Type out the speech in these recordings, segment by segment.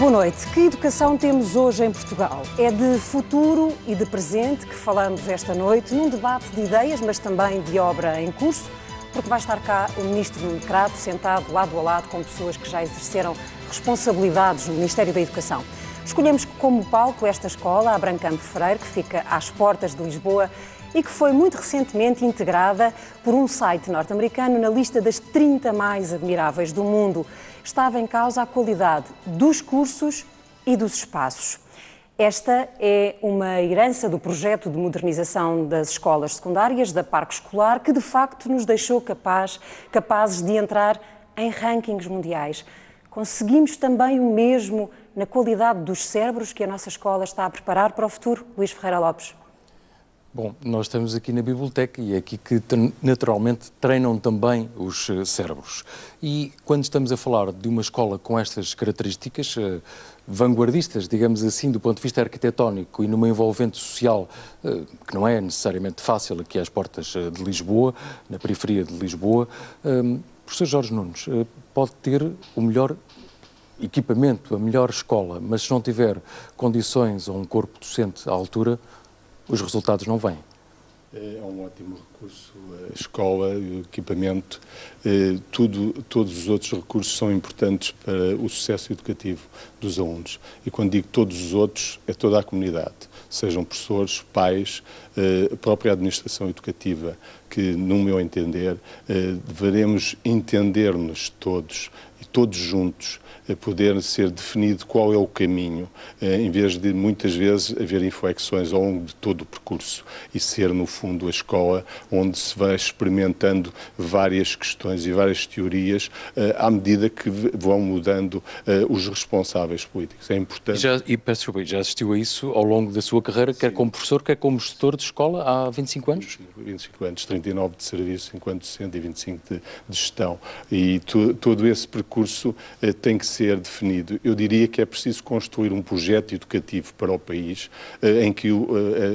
Boa noite. Que educação temos hoje em Portugal? É de futuro e de presente que falamos esta noite, num debate de ideias, mas também de obra em curso, porque vai estar cá o Ministro Nuno Crato, sentado lado a lado com pessoas que já exerceram responsabilidades no Ministério da Educação. Escolhemos como palco esta escola, a Brancamp Freire, que fica às portas de Lisboa e que foi muito recentemente integrada por um site norte-americano na lista das 30 mais admiráveis do mundo. Estava em causa a qualidade dos cursos e dos espaços. Esta é uma herança do projeto de modernização das escolas secundárias, da Parque Escolar, que de facto nos deixou capazes de entrar em rankings mundiais. Conseguimos também o mesmo na qualidade dos cérebros que a nossa escola está a preparar para o futuro? Luís Ferreira Lopes. Bom, nós estamos aqui na biblioteca e é aqui que naturalmente treinam também os cérebros. E quando estamos a falar de uma escola com estas características, vanguardistas, digamos assim, do ponto de vista arquitetónico e numa envolvente social que não é necessariamente fácil aqui às portas de Lisboa, na periferia de Lisboa, o professor Jorge Nunes pode ter o melhor equipamento, a melhor escola, mas se não tiver condições ou um corpo docente à altura, os resultados não vêm. É um ótimo recurso, a escola, o equipamento, todos os outros recursos são importantes para o sucesso educativo dos alunos. E quando digo todos os outros, é toda a comunidade, sejam professores, pais, a própria administração educativa, que, no meu entender, deveremos entender-nos todos e todos juntos, poder ser definido qual é o caminho, em vez de muitas vezes haver inflexões ao longo de todo o percurso e ser, no fundo, a escola onde se vai experimentando várias questões e várias teorias à medida que vão mudando os responsáveis políticos. É importante. E peço desculpa, já assistiu a isso ao longo da sua carreira, quer como professor, quer como gestor de escola, há 25 anos? 25 anos, 39 de serviço enquanto docente e 25 de gestão. E todo esse percurso tem que ser definido. Eu diria que é preciso construir um projeto educativo para o país em que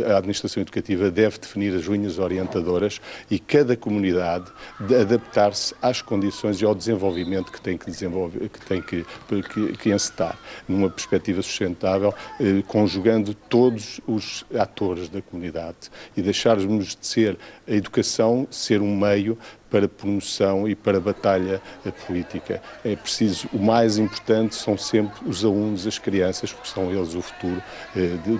a administração educativa deve definir as linhas orientadoras e cada comunidade adaptar-se às condições e ao desenvolvimento que tem que desenvolver, que encetar, numa perspectiva sustentável, conjugando todos os atores da comunidade e deixarmos de ser a educação ser um meio para promoção e para batalha política. É preciso, o mais importante são sempre os alunos, as crianças, porque são eles o futuro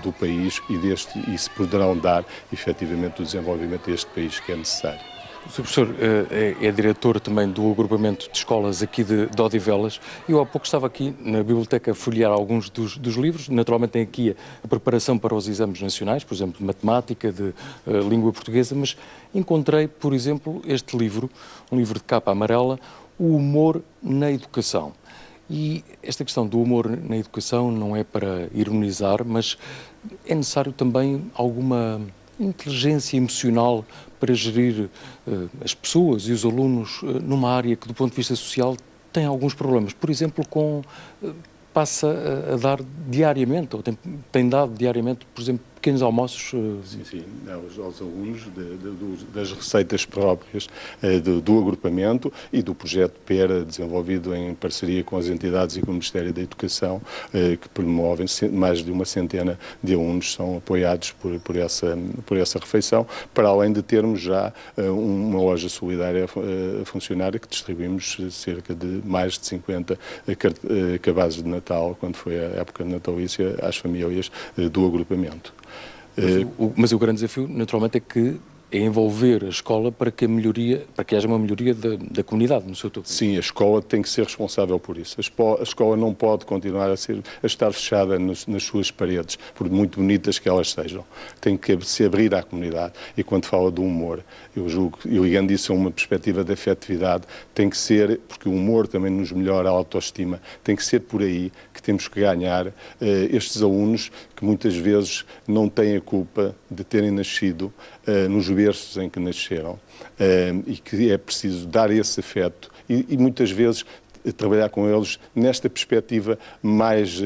do país e se poderão dar, efetivamente, o desenvolvimento deste país que é necessário. O Sr. Professor é diretor também do agrupamento de escolas aqui de Odivelas. Eu há pouco estava aqui na biblioteca a folhear alguns dos livros. Naturalmente tem aqui a preparação para os exames nacionais, por exemplo, de matemática, de língua portuguesa, mas encontrei, por exemplo, este livro, um livro de capa amarela, O Humor na Educação. E esta questão do humor na educação não é para ironizar, mas é necessário também alguma inteligência emocional para gerir as pessoas e os alunos numa área que, do ponto de vista social, tem alguns problemas. Por exemplo, passa a dar diariamente, ou tem dado diariamente, por exemplo, pequenos almoços. Sim, aos alunos das receitas próprias do agrupamento e do projeto PERA, desenvolvido em parceria com as entidades e com o Ministério da Educação, que promovem mais de uma centena de alunos, são apoiados por essa refeição, para além de termos já uma loja solidária a funcionar, que distribuímos cerca de mais de 50 cabazes de Natal, quando foi a época natalícia, às famílias do agrupamento. Mas o grande desafio, naturalmente, é envolver a escola para que haja uma melhoria da comunidade, no seu todo. Sim, a escola tem que ser responsável por isso. A escola não pode continuar a estar fechada nas suas paredes, por muito bonitas que elas sejam. Tem que se abrir à comunidade. E quando fala do humor, eu julgo, e ligando isso a uma perspectiva de afetividade, tem que ser, porque o humor também nos melhora a autoestima, tem que ser por aí que temos que ganhar estes alunos que muitas vezes não têm a culpa de terem nascido nos berços em que nasceram e que é preciso dar esse afeto e muitas vezes trabalhar com eles nesta perspectiva mais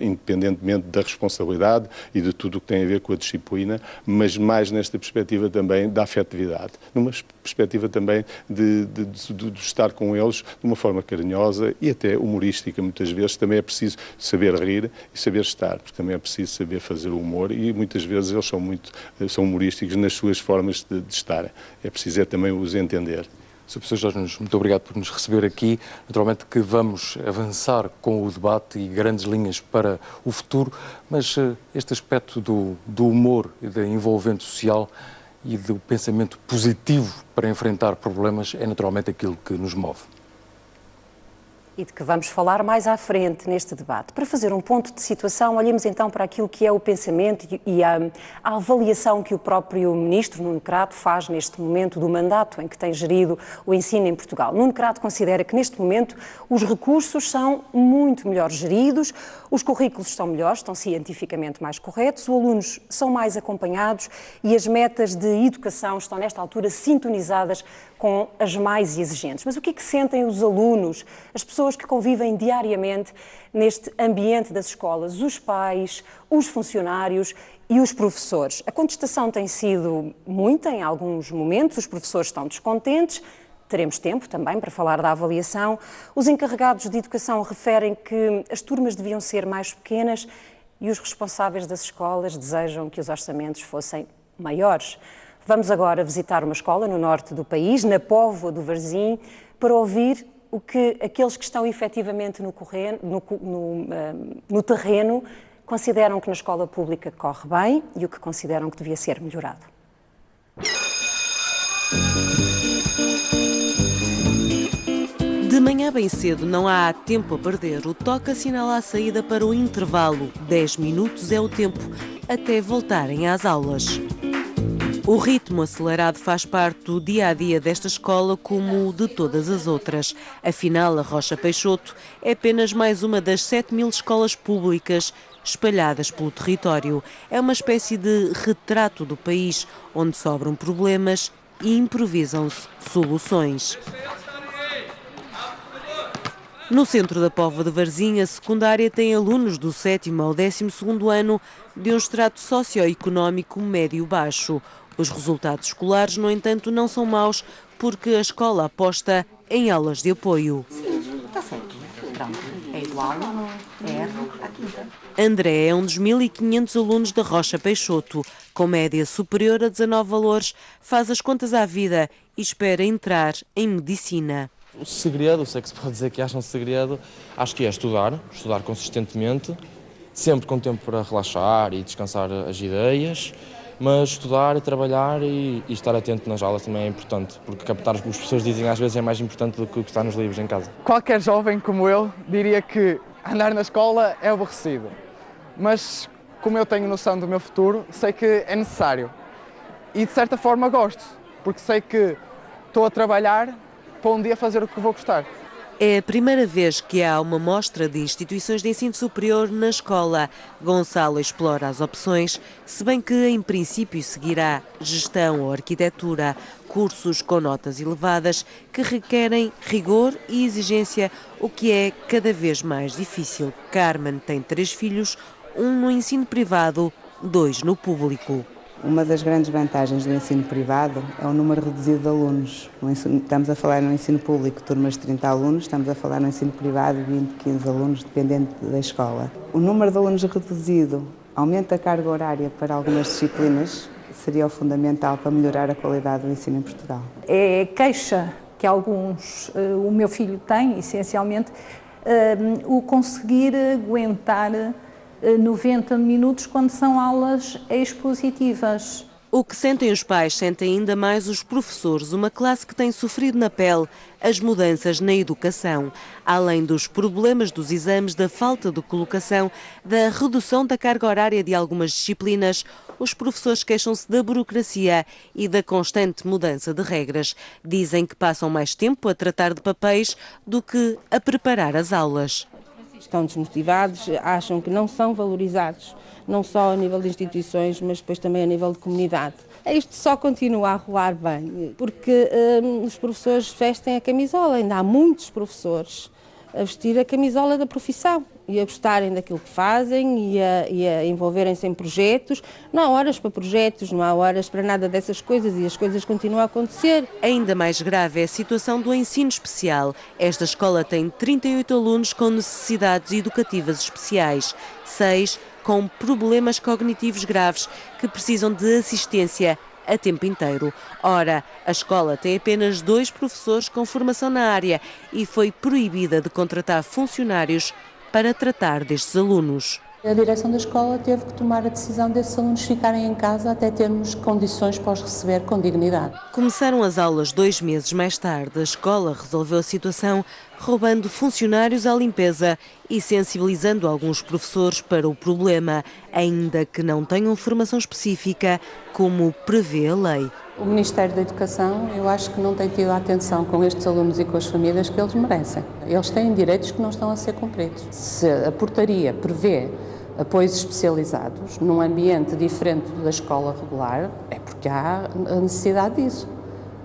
independentemente da responsabilidade e de tudo o que tem a ver com a disciplina, mas mais nesta perspectiva também da afetividade, numa perspectiva também de estar com eles de uma forma carinhosa e até humorística. Muitas vezes também é preciso saber rir e saber estar, porque também é preciso saber fazer o humor e muitas vezes eles são humorísticos nas suas formas de estar. É preciso também os entender. Sr. Professor Jorge Nunes, muito obrigado por nos receber aqui. Naturalmente que vamos avançar com o debate e grandes linhas para o futuro, mas este aspecto do humor e da envolvente social e do pensamento positivo para enfrentar problemas é naturalmente aquilo que nos move. E de que vamos falar mais à frente neste debate. Para fazer um ponto de situação, olhemos então para aquilo que é o pensamento e a avaliação que o próprio Ministro Nuno Crato faz neste momento do mandato em que tem gerido o ensino em Portugal. Nuno Crato considera que neste momento os recursos são muito melhor geridos, os currículos estão melhores, estão cientificamente mais corretos, os alunos são mais acompanhados e as metas de educação estão nesta altura sintonizadas com as mais exigentes. Mas o que é que sentem os alunos, as pessoas que convivem diariamente neste ambiente das escolas, os pais, os funcionários e os professores? A contestação tem sido muita em alguns momentos, os professores estão descontentes, teremos tempo também para falar da avaliação. Os encarregados de educação referem que as turmas deviam ser mais pequenas e os responsáveis das escolas desejam que os orçamentos fossem maiores. Vamos agora visitar uma escola no norte do país, na Póvoa do Varzim, para ouvir o que aqueles que estão efetivamente no terreno consideram que na escola pública corre bem e o que consideram que devia ser melhorado. De manhã bem cedo não há tempo a perder. O toque assinala a saída para o intervalo. 10 minutos é o tempo até voltarem às aulas. O ritmo acelerado faz parte do dia-a-dia desta escola como de todas as outras. Afinal, a Rocha Peixoto é apenas mais uma das 7.000 escolas públicas espalhadas pelo território. É uma espécie de retrato do país, onde sobram problemas e improvisam-se soluções. No centro da Póvoa de Varzim, a secundária tem alunos do 7º ao 12º ano de um estrato socioeconómico médio-baixo. Os resultados escolares, no entanto, não são maus porque a escola aposta em aulas de apoio. Sim, está certo. Pronto, é igual, à quinta. André é um dos 1.500 alunos da Rocha Peixoto. Com média superior a 19 valores, faz as contas à vida e espera entrar em medicina. O segredo, sei que se pode dizer que acha um segredo, acho que é estudar consistentemente, sempre com tempo para relaxar e descansar as ideias, mas estudar e trabalhar e estar atento nas aulas também é importante, porque captar o que as pessoas dizem às vezes é mais importante do que o que está nos livros em casa. Qualquer jovem como eu diria que andar na escola é aborrecido, mas como eu tenho noção do meu futuro, sei que é necessário e de certa forma gosto, porque sei que estou a trabalhar para um dia fazer o que vou gostar. É a primeira vez que há uma mostra de instituições de ensino superior na escola. Gonçalo explora as opções, se bem que em princípio seguirá gestão ou arquitetura, cursos com notas elevadas que requerem rigor e exigência, o que é cada vez mais difícil. Carmen tem 3 filhos, um no ensino privado, 2 no público. Uma das grandes vantagens do ensino privado é o número reduzido de alunos. Estamos a falar no ensino público, turmas de 30 alunos, estamos a falar no ensino privado, 20, 15 alunos, dependendo da escola. O número de alunos reduzido aumenta a carga horária para algumas disciplinas, seria o fundamental para melhorar a qualidade do ensino em Portugal. É a queixa que o meu filho tem, essencialmente, o conseguir aguentar 90 minutos quando são aulas expositivas. O que sentem os pais, sentem ainda mais os professores, uma classe que tem sofrido na pele as mudanças na educação, além dos problemas dos exames, da falta de colocação, da redução da carga horária de algumas disciplinas. Os professores queixam-se da burocracia e da constante mudança de regras. Dizem que passam mais tempo a tratar de papéis do que a preparar as aulas. Estão desmotivados, acham que não são valorizados, não só a nível de instituições, mas depois também a nível de comunidade. Isto só continua a rolar bem, porque os professores vestem a camisola, ainda há muitos professores a vestir a camisola da profissão e a gostarem daquilo que fazem e a envolverem-se em projetos. Não há horas para projetos, não há horas para nada dessas coisas e as coisas continuam a acontecer. Ainda mais grave é a situação do ensino especial. Esta escola tem 38 alunos com necessidades educativas especiais, 6 com problemas cognitivos graves que precisam de assistência a tempo inteiro. Ora, a escola tem apenas 2 professores com formação na área e foi proibida de contratar funcionários para tratar destes alunos. A direção da escola teve que tomar a decisão desses alunos ficarem em casa até termos condições para os receber com dignidade. Começaram as aulas 2 meses mais tarde. A escola resolveu a situação roubando funcionários à limpeza e sensibilizando alguns professores para o problema, ainda que não tenham formação específica, como prevê a lei. O Ministério da Educação, eu acho que não tem tido a atenção com estes alunos e com as famílias que eles merecem. Eles têm direitos que não estão a ser cumpridos. Se a portaria prevê apoios especializados num ambiente diferente da escola regular, é porque há a necessidade disso.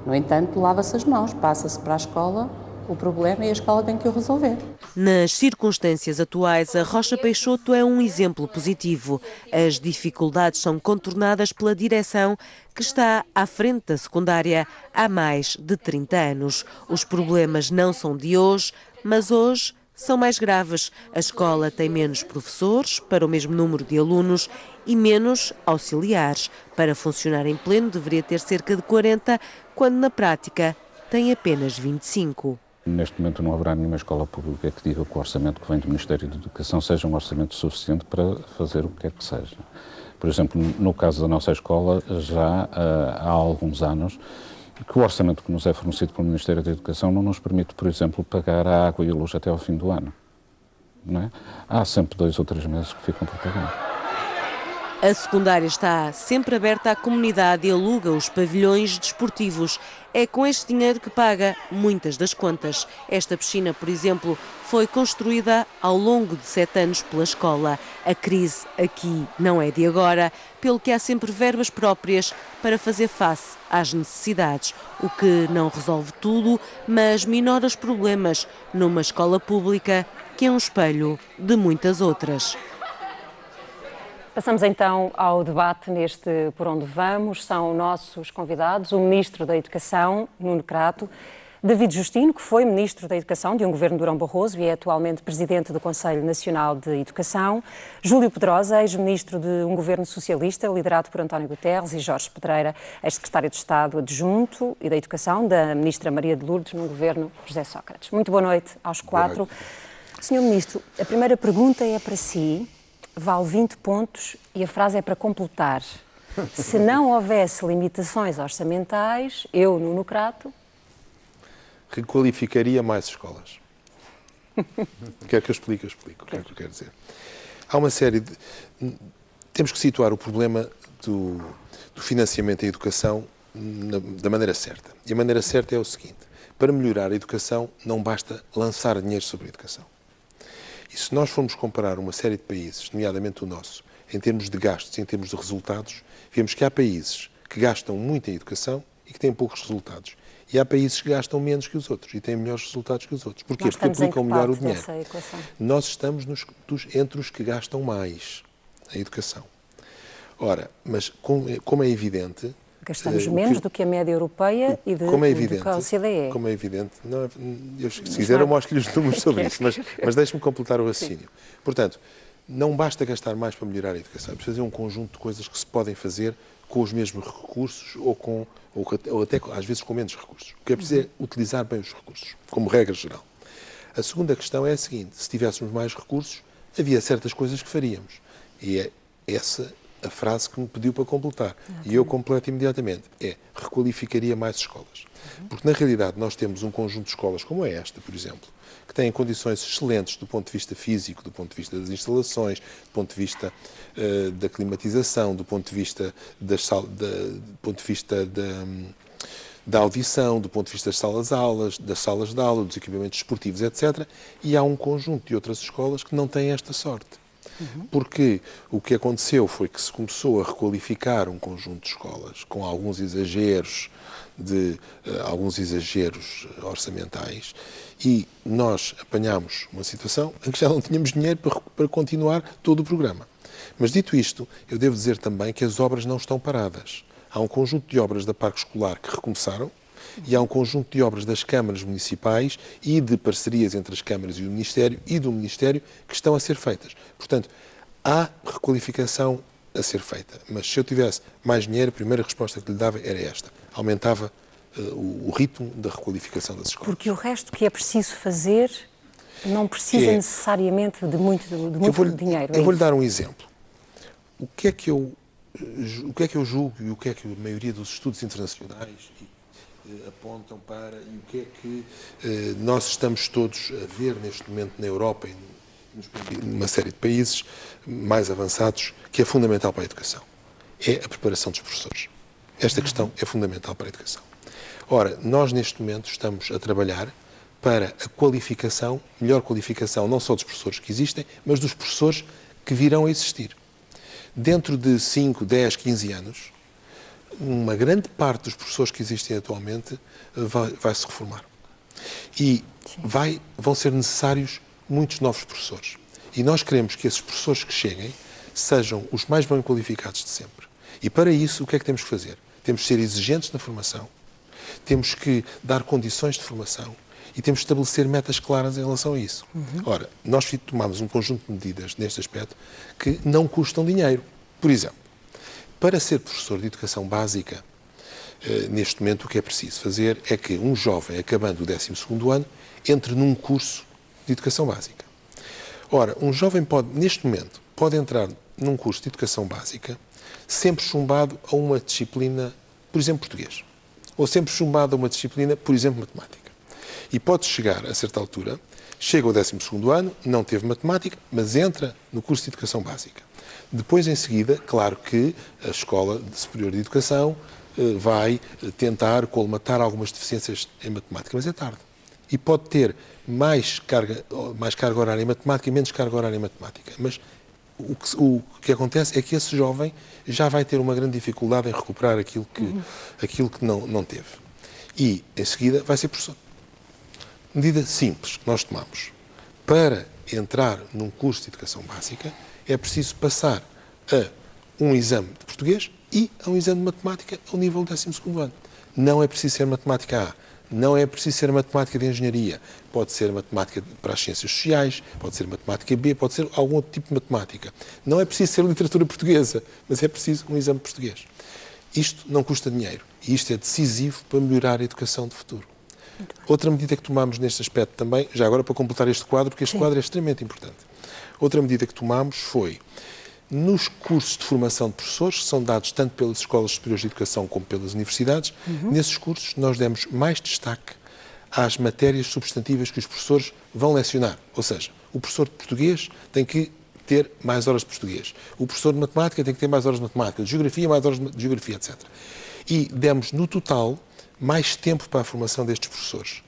No entanto, lava-se as mãos, passa-se para a escola o problema e a escola tem que o resolver. Nas circunstâncias atuais, a Rocha Peixoto é um exemplo positivo. As dificuldades são contornadas pela direção que está à frente da secundária há mais de 30 anos. Os problemas não são de hoje, mas hoje são mais graves. A escola tem menos professores para o mesmo número de alunos e menos auxiliares. Para funcionar em pleno deveria ter cerca de 40, quando na prática tem apenas 25. Neste momento não haverá nenhuma escola pública que diga que o orçamento que vem do Ministério da Educação seja um orçamento suficiente para fazer o que quer que seja. Por exemplo, no caso da nossa escola, já há alguns anos, que o orçamento que nos é fornecido pelo Ministério da Educação não nos permite, por exemplo, pagar a água e a luz até ao fim do ano. Não é? Há sempre 2 ou 3 meses que ficam por pagar. A secundária está sempre aberta à comunidade e aluga os pavilhões desportivos. É com este dinheiro que paga muitas das contas. Esta piscina, por exemplo, foi construída ao longo de 7 anos pela escola. A crise aqui não é de agora, pelo que há sempre verbas próprias para fazer face às necessidades, o que não resolve tudo, mas minora os problemas numa escola pública que é um espelho de muitas outras. Passamos então ao debate neste Por Onde Vamos. São nossos convidados o Ministro da Educação, Nuno Crato, David Justino, que foi Ministro da Educação de um governo de Durão Barroso e é atualmente Presidente do Conselho Nacional de Educação, Júlio Pedrosa, ex-Ministro de um governo socialista liderado por António Guterres, e Jorge Pedreira, ex-Secretário de Estado Adjunto e da Educação da Ministra Maria de Lourdes num governo José Sócrates. Muito boa noite aos 4. Senhor Ministro, a primeira pergunta é para si. Vale 20 pontos e a frase é para completar. Se não houvesse limitações orçamentais, eu, Nuno Crato... requalificaria mais escolas. Quer que eu explique? Eu explico. O que é que eu quero dizer? Há uma série de... Temos que situar o problema do financiamento da educação da maneira certa. E a maneira certa é o seguinte. Para melhorar a educação, não basta lançar dinheiro sobre a educação. E se nós formos comparar uma série de países, nomeadamente o nosso, em termos de gastos e em termos de resultados, vemos que há países que gastam muito em educação e que têm poucos resultados. E há países que gastam menos que os outros e têm melhores resultados que os outros. Porquê? Porque aplicam melhor o dinheiro. Nós estamos entre os que gastam mais em educação. Ora, mas como é evidente... Gastamos menos do que a média europeia e do que a OCDE. Como é evidente. Não, se quiser eu mostro-lhe os números sobre isso, mas deixe-me completar o raciocínio. Portanto, não basta gastar mais para melhorar a educação. É preciso fazer um conjunto de coisas que se podem fazer com os mesmos recursos ou até às vezes com menos recursos. O que é preciso é utilizar bem os recursos, como regra geral. A segunda questão é a seguinte: se tivéssemos mais recursos, havia certas coisas que faríamos. E é essa a frase que me pediu para completar. E eu completo imediatamente. Requalificaria mais escolas. Porque, na realidade, nós temos um conjunto de escolas, como é esta, por exemplo, que têm condições excelentes do ponto de vista físico, do ponto de vista das instalações, do ponto de vista da climatização, do ponto de vista da audição, do ponto de vista das salas-aulas, das salas de aula, dos equipamentos esportivos, etc. E há um conjunto de outras escolas que não têm esta sorte. Porque o que aconteceu foi que se começou a requalificar um conjunto de escolas com alguns exageros orçamentais, e nós apanhámos uma situação em que já não tínhamos dinheiro para continuar todo o programa. Mas dito isto, eu devo dizer também que as obras não estão paradas. Há um conjunto de obras da Parque Escolar que recomeçaram, e há um conjunto de obras das câmaras municipais e de parcerias entre as câmaras e o Ministério e do Ministério que estão a ser feitas. Portanto, há requalificação a ser feita. Mas se eu tivesse mais dinheiro, a primeira resposta que lhe dava era esta. Aumentava o ritmo da requalificação das escolas. Porque o resto que é preciso fazer não precisa necessariamente de muito dinheiro. Eu vou-lhe dar um exemplo. O que é que eu julgo e o que é que a maioria dos estudos internacionais apontam para, e o que é que nós estamos todos a ver neste momento na Europa e numa série de países mais avançados, que é fundamental para a educação? É a preparação dos professores. Esta questão é fundamental para a educação. Ora, nós neste momento estamos a trabalhar para a qualificação, melhor qualificação não só dos professores que existem, mas dos professores que virão a existir. Dentro de 5, 10, 15 anos, uma grande parte dos professores que existem atualmente vai se reformar. E vão ser necessários muitos novos professores. E nós queremos que esses professores que cheguem sejam os mais bem qualificados de sempre. E para isso, o que é que temos que fazer? Temos que ser exigentes na formação, temos que dar condições de formação e temos que estabelecer metas claras em relação a isso. Ora, nós tomamos um conjunto de medidas neste aspecto que não custam dinheiro. Por exemplo, para ser professor de educação básica, neste momento o que é preciso fazer é que um jovem, acabando o 12º ano, entre num curso de educação básica. Ora, um jovem neste momento, pode entrar num curso de educação básica sempre chumbado a uma disciplina, por exemplo, português. Ou sempre chumbado a uma disciplina, por exemplo, matemática. E pode chegar, a certa altura, chega ao 12º ano, não teve matemática, mas entra no curso de educação básica. Depois, em seguida, claro que a Escola Superior de Educação vai tentar colmatar algumas deficiências em matemática, mas é tarde. E pode ter mais carga horária em matemática e menos carga horária em matemática. Mas o que acontece é que esse jovem já vai ter uma grande dificuldade em recuperar aquilo que não teve. E, em seguida, vai ser professor. Medida simples que nós tomamos. Para entrar num curso de educação básica, é preciso passar a um exame de português e a um exame de matemática ao nível do 12º ano. Não é preciso ser matemática A, não é preciso ser matemática de engenharia, pode ser matemática para as ciências sociais, pode ser matemática B, pode ser algum outro tipo de matemática. Não é preciso ser literatura portuguesa, mas é preciso um exame de português. Isto não custa dinheiro e isto é decisivo para melhorar a educação de futuro. Outra medida que tomamos neste aspecto também, já agora para completar este quadro, porque este quadro é extremamente importante. Outra medida que tomamos foi, nos cursos de formação de professores, que são dados tanto pelas escolas superiores de educação como pelas universidades, nesses cursos nós demos mais destaque às matérias substantivas que os professores vão lecionar. Ou seja, o professor de português tem que ter mais horas de português. O professor de matemática tem que ter mais horas de matemática. De geografia, mais horas de geografia, etc. E demos, no total, mais tempo para a formação destes professores,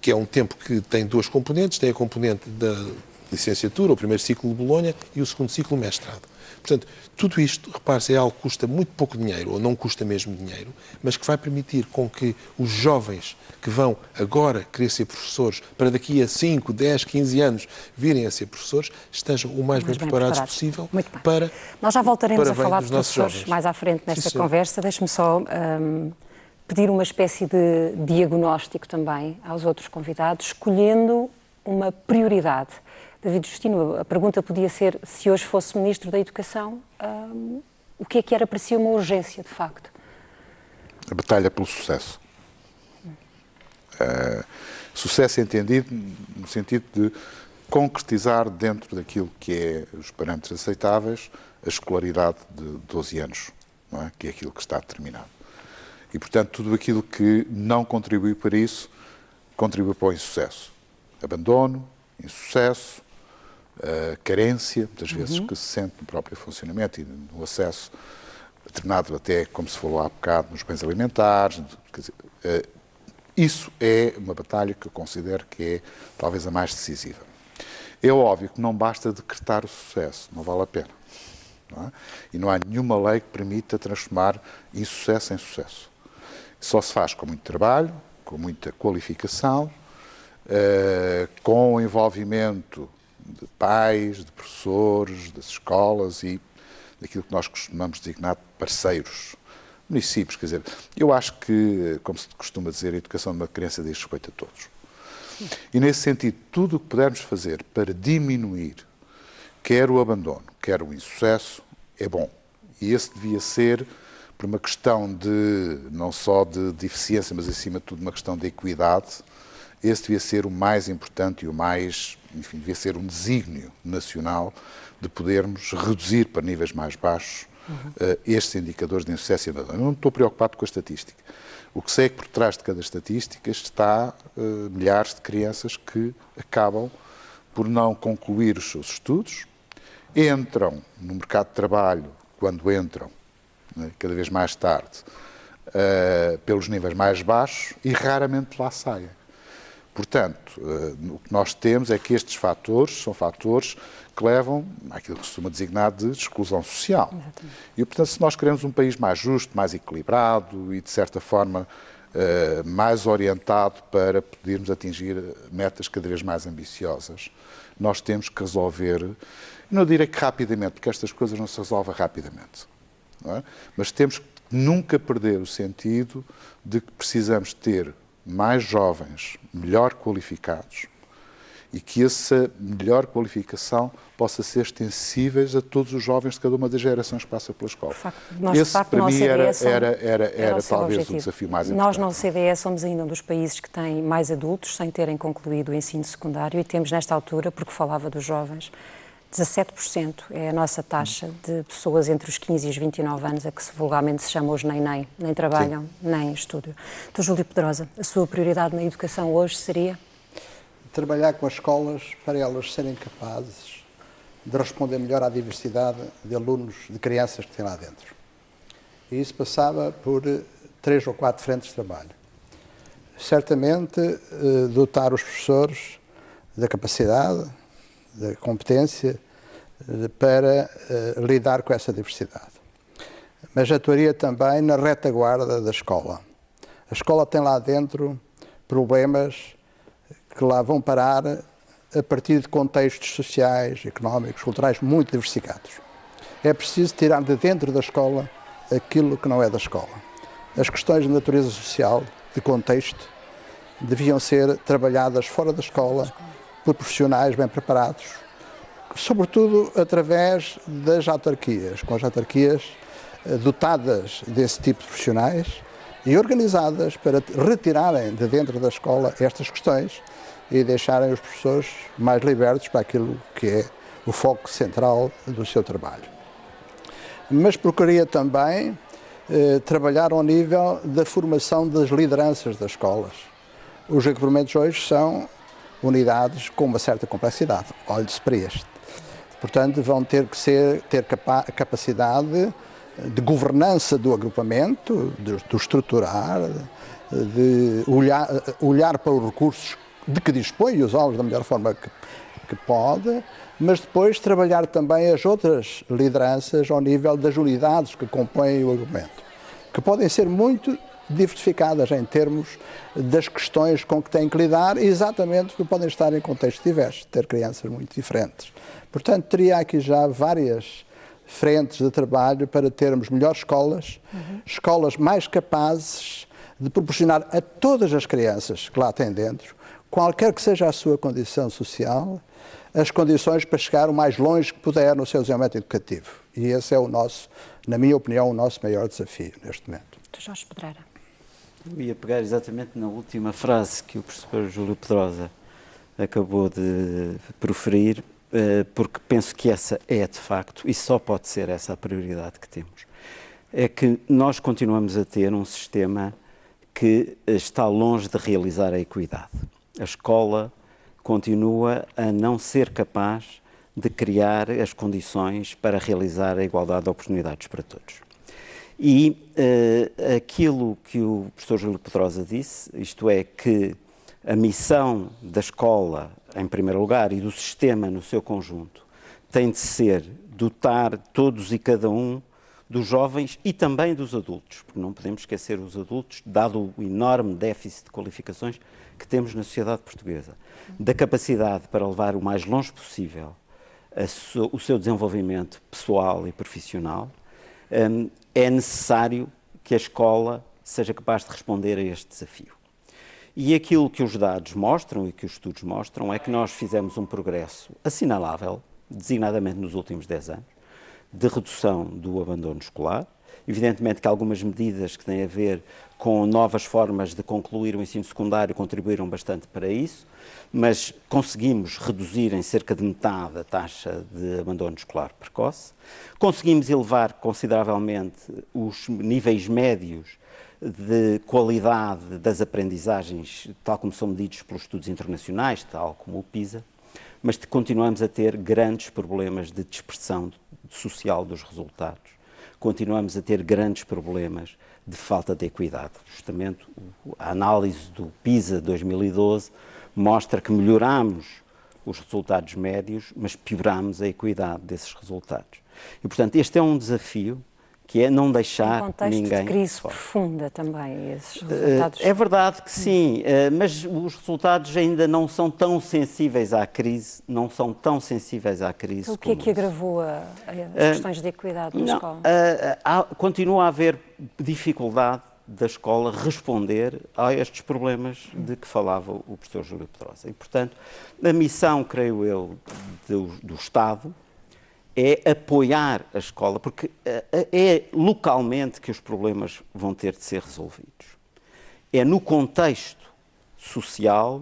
que é um tempo que tem duas componentes. Tem a componente da licenciatura, o primeiro ciclo de Bolonha e o segundo ciclo de mestrado. Portanto, tudo isto, repare-se, é algo que custa muito pouco dinheiro, ou não custa mesmo dinheiro, mas que vai permitir com que os jovens que vão agora querer ser professores, para daqui a 5, 10, 15 anos virem a ser professores, estejam o mais bem preparados possível para... Nós já voltaremos a falar de professores mais à frente nesta conversa. Deixe-me só pedir uma espécie de diagnóstico também aos outros convidados, escolhendo uma prioridade. David Justino, a pergunta podia ser, se hoje fosse Ministro da Educação, o que era para si uma urgência, de facto? A batalha pelo sucesso. Sucesso entendido no sentido de concretizar dentro daquilo que é os parâmetros aceitáveis a escolaridade de 12 anos, não é? Que é aquilo que está determinado. E, portanto, tudo aquilo que não contribui para isso, contribui para o insucesso. Abandono, insucesso, carência, muitas vezes, que se sente no próprio funcionamento e no acesso determinado, até, como se falou há bocado, nos bens alimentares. Quer dizer, isso é uma batalha que eu considero que é talvez a mais decisiva. É óbvio que não basta decretar o sucesso, não vale a pena. Não é? E não há nenhuma lei que permita transformar insucesso em sucesso. Só se faz com muito trabalho, com muita qualificação, com o envolvimento de pais, de professores, das escolas e daquilo que nós costumamos designar de parceiros, municípios. Quer dizer, eu acho que, como se costuma dizer, a educação de uma criança diz respeito a todos. E nesse sentido, tudo o que pudermos fazer para diminuir quer o abandono, quer o insucesso, é bom. E esse devia ser, por uma questão de, não só de eficiência, mas acima de tudo uma questão de equidade, esse devia ser o mais importante e o mais, enfim, devia ser um desígnio nacional de podermos reduzir para níveis mais baixos estes indicadores de insucesso e abandono. Eu não estou preocupado com a estatística. O que sei é que por trás de cada estatística está milhares de crianças que acabam por não concluir os seus estudos, entram no mercado de trabalho, quando entram, né, cada vez mais tarde, pelos níveis mais baixos e raramente lá saem. Portanto, o que nós temos é que estes fatores são fatores que levam àquilo que se costuma designar de exclusão social. Exatamente. E, portanto, se nós queremos um país mais justo, mais equilibrado e, de certa forma, mais orientado para podermos atingir metas cada vez mais ambiciosas, nós temos que resolver, não direi que rapidamente, porque estas coisas não se resolvem rapidamente, não é? Mas temos que nunca perder o sentido de que precisamos ter mais jovens, melhor qualificados, e que essa melhor qualificação possa ser extensível a todos os jovens de cada uma das gerações que passa pela escola. Esse, para mim, era talvez o desafio mais importante. Nós, na OCDE, somos ainda um dos países que tem mais adultos sem terem concluído o ensino secundário e temos, nesta altura, porque falava dos jovens, 17% é a nossa taxa de pessoas entre os 15 e os 29 anos, a que vulgarmente se chama os nem trabalham, sim, nem estudam. Dr. Júlio Pedrosa, a sua prioridade na educação hoje seria? Trabalhar com as escolas para elas serem capazes de responder melhor à diversidade de alunos, de crianças que têm lá dentro. E isso passava por 3 ou 4 frentes de trabalho. Certamente, dotar os professores da capacidade, da competência para lidar com essa diversidade. Mas atuaria também na retaguarda da escola. A escola tem lá dentro problemas que lá vão parar a partir de contextos sociais, económicos, culturais muito diversificados. É preciso tirar de dentro da escola aquilo que não é da escola. As questões de natureza social, de contexto, deviam ser trabalhadas fora da escola por profissionais bem preparados, sobretudo através das autarquias, com as autarquias dotadas desse tipo de profissionais e organizadas para retirarem de dentro da escola estas questões e deixarem os professores mais libertos para aquilo que é o foco central do seu trabalho. Mas procuraria também trabalhar ao nível da formação das lideranças das escolas. Os agrupamentos hoje são unidades com uma certa complexidade, olhe-se para este. Portanto, vão ter que ter capacidade de governança do agrupamento, de estruturar, de olhar para os recursos de que dispõe e usá-los da melhor forma que pode, mas depois trabalhar também as outras lideranças ao nível das unidades que compõem o agrupamento, que podem ser muito diversificadas em termos das questões com que têm que lidar, exatamente porque podem estar em contextos diversos, ter crianças muito diferentes. Portanto, teria aqui já várias frentes de trabalho para termos melhores escolas, escolas mais capazes de proporcionar a todas as crianças que lá têm dentro, qualquer que seja a sua condição social, as condições para chegar o mais longe que puder no seu desenvolvimento educativo. E esse é o nosso, na minha opinião, o nosso maior desafio neste momento. Jorge Pedreira. Eu ia pegar exatamente na última frase que o professor Júlio Pedrosa acabou de proferir, porque penso que essa é, de facto, e só pode ser essa a prioridade que temos. É que nós continuamos a ter um sistema que está longe de realizar a equidade. A escola continua a não ser capaz de criar as condições para realizar a igualdade de oportunidades para todos. E aquilo que o professor Júlio Pedrosa disse, isto é, que a missão da escola em primeiro lugar, e do sistema no seu conjunto, tem de ser dotar todos e cada um dos jovens e também dos adultos, porque não podemos esquecer os adultos, dado o enorme déficit de qualificações que temos na sociedade portuguesa, da capacidade para levar o mais longe possível o seu desenvolvimento pessoal e profissional. É necessário que a escola seja capaz de responder a este desafio. E aquilo que os dados mostram e que os estudos mostram é que nós fizemos um progresso assinalável, designadamente nos últimos 10 anos, de redução do abandono escolar. Evidentemente que algumas medidas que têm a ver com novas formas de concluir o ensino secundário contribuíram bastante para isso, mas conseguimos reduzir em cerca de metade a taxa de abandono escolar precoce, conseguimos elevar consideravelmente os níveis médios de qualidade das aprendizagens, tal como são medidos pelos estudos internacionais, tal como o PISA, mas continuamos a ter grandes problemas de dispersão social dos resultados. Continuamos a ter grandes problemas de falta de equidade. Justamente a análise do PISA 2012 mostra que melhoramos os resultados médios, mas pioramos a equidade desses resultados. E, portanto, este é um desafio que é não deixar ninguém... Um contexto de crise profunda também, esses resultados... É verdade que sim, mas os resultados ainda não são tão sensíveis à crise, Então, o que é que agravou as questões de equidade na escola? Continua a haver dificuldade da escola responder a estes problemas de que falava o professor Júlio Pedrosa. E, portanto, a missão, creio eu, do Estado é apoiar a escola, porque é localmente que os problemas vão ter de ser resolvidos. É no contexto social,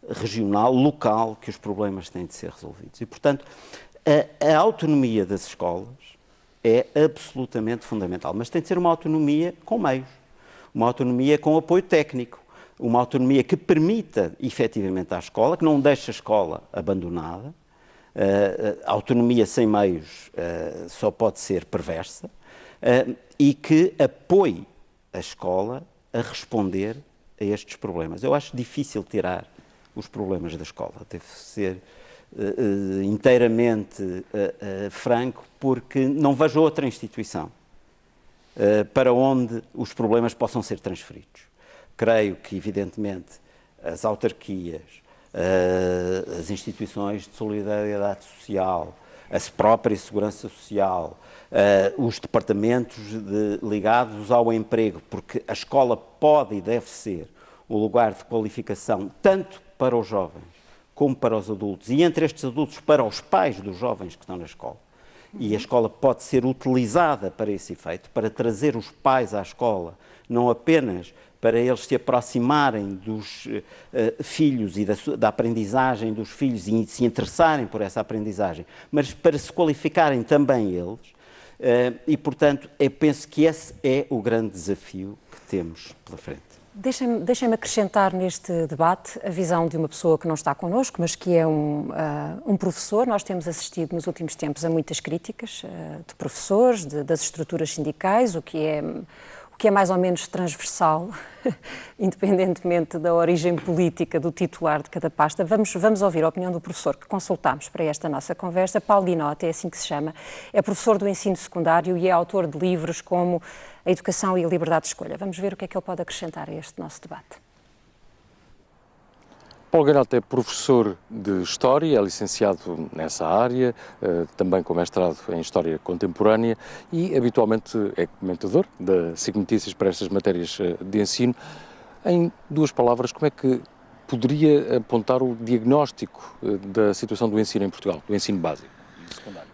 regional, local, que os problemas têm de ser resolvidos. E, portanto, a autonomia das escolas é absolutamente fundamental, mas tem de ser uma autonomia com meios, uma autonomia com apoio técnico, uma autonomia que permita, efetivamente, à escola, que não deixe a escola abandonada. A autonomia sem meios só pode ser perversa, e que apoie a escola a responder a estes problemas. Eu acho difícil tirar os problemas da escola, deve ser inteiramente franco, porque não vejo outra instituição para onde os problemas possam ser transferidos. Creio que, evidentemente, as autarquias, as instituições de solidariedade social, a própria segurança social, os departamentos ligados ao emprego, porque a escola pode e deve ser o lugar de qualificação tanto para os jovens como para os adultos, e entre estes adultos para os pais dos jovens que estão na escola. E a escola pode ser utilizada para esse efeito, para trazer os pais à escola, não apenas para eles se aproximarem dos filhos e da aprendizagem dos filhos e se interessarem por essa aprendizagem, mas para se qualificarem também eles. E, portanto, eu penso que esse é o grande desafio que temos pela frente. Deixem-me acrescentar neste debate a visão de uma pessoa que não está connosco, mas que é um professor. Nós temos assistido nos últimos tempos a muitas críticas de professores, das estruturas sindicais, o que é mais ou menos transversal, independentemente da origem política do titular de cada pasta. Vamos ouvir a opinião do professor que consultámos para esta nossa conversa. Paulo Guinote, é assim que se chama, é professor do ensino secundário e é autor de livros como A Educação e a Liberdade de Escolha. Vamos ver o que é que ele pode acrescentar a este nosso debate. Paulo Guinote é professor de História, é licenciado nessa área, também com mestrado em História Contemporânea e habitualmente é comentador da SIC Notícias para estas matérias de ensino. Em duas palavras, como é que poderia apontar o diagnóstico da situação do ensino em Portugal, do ensino básico e secundário?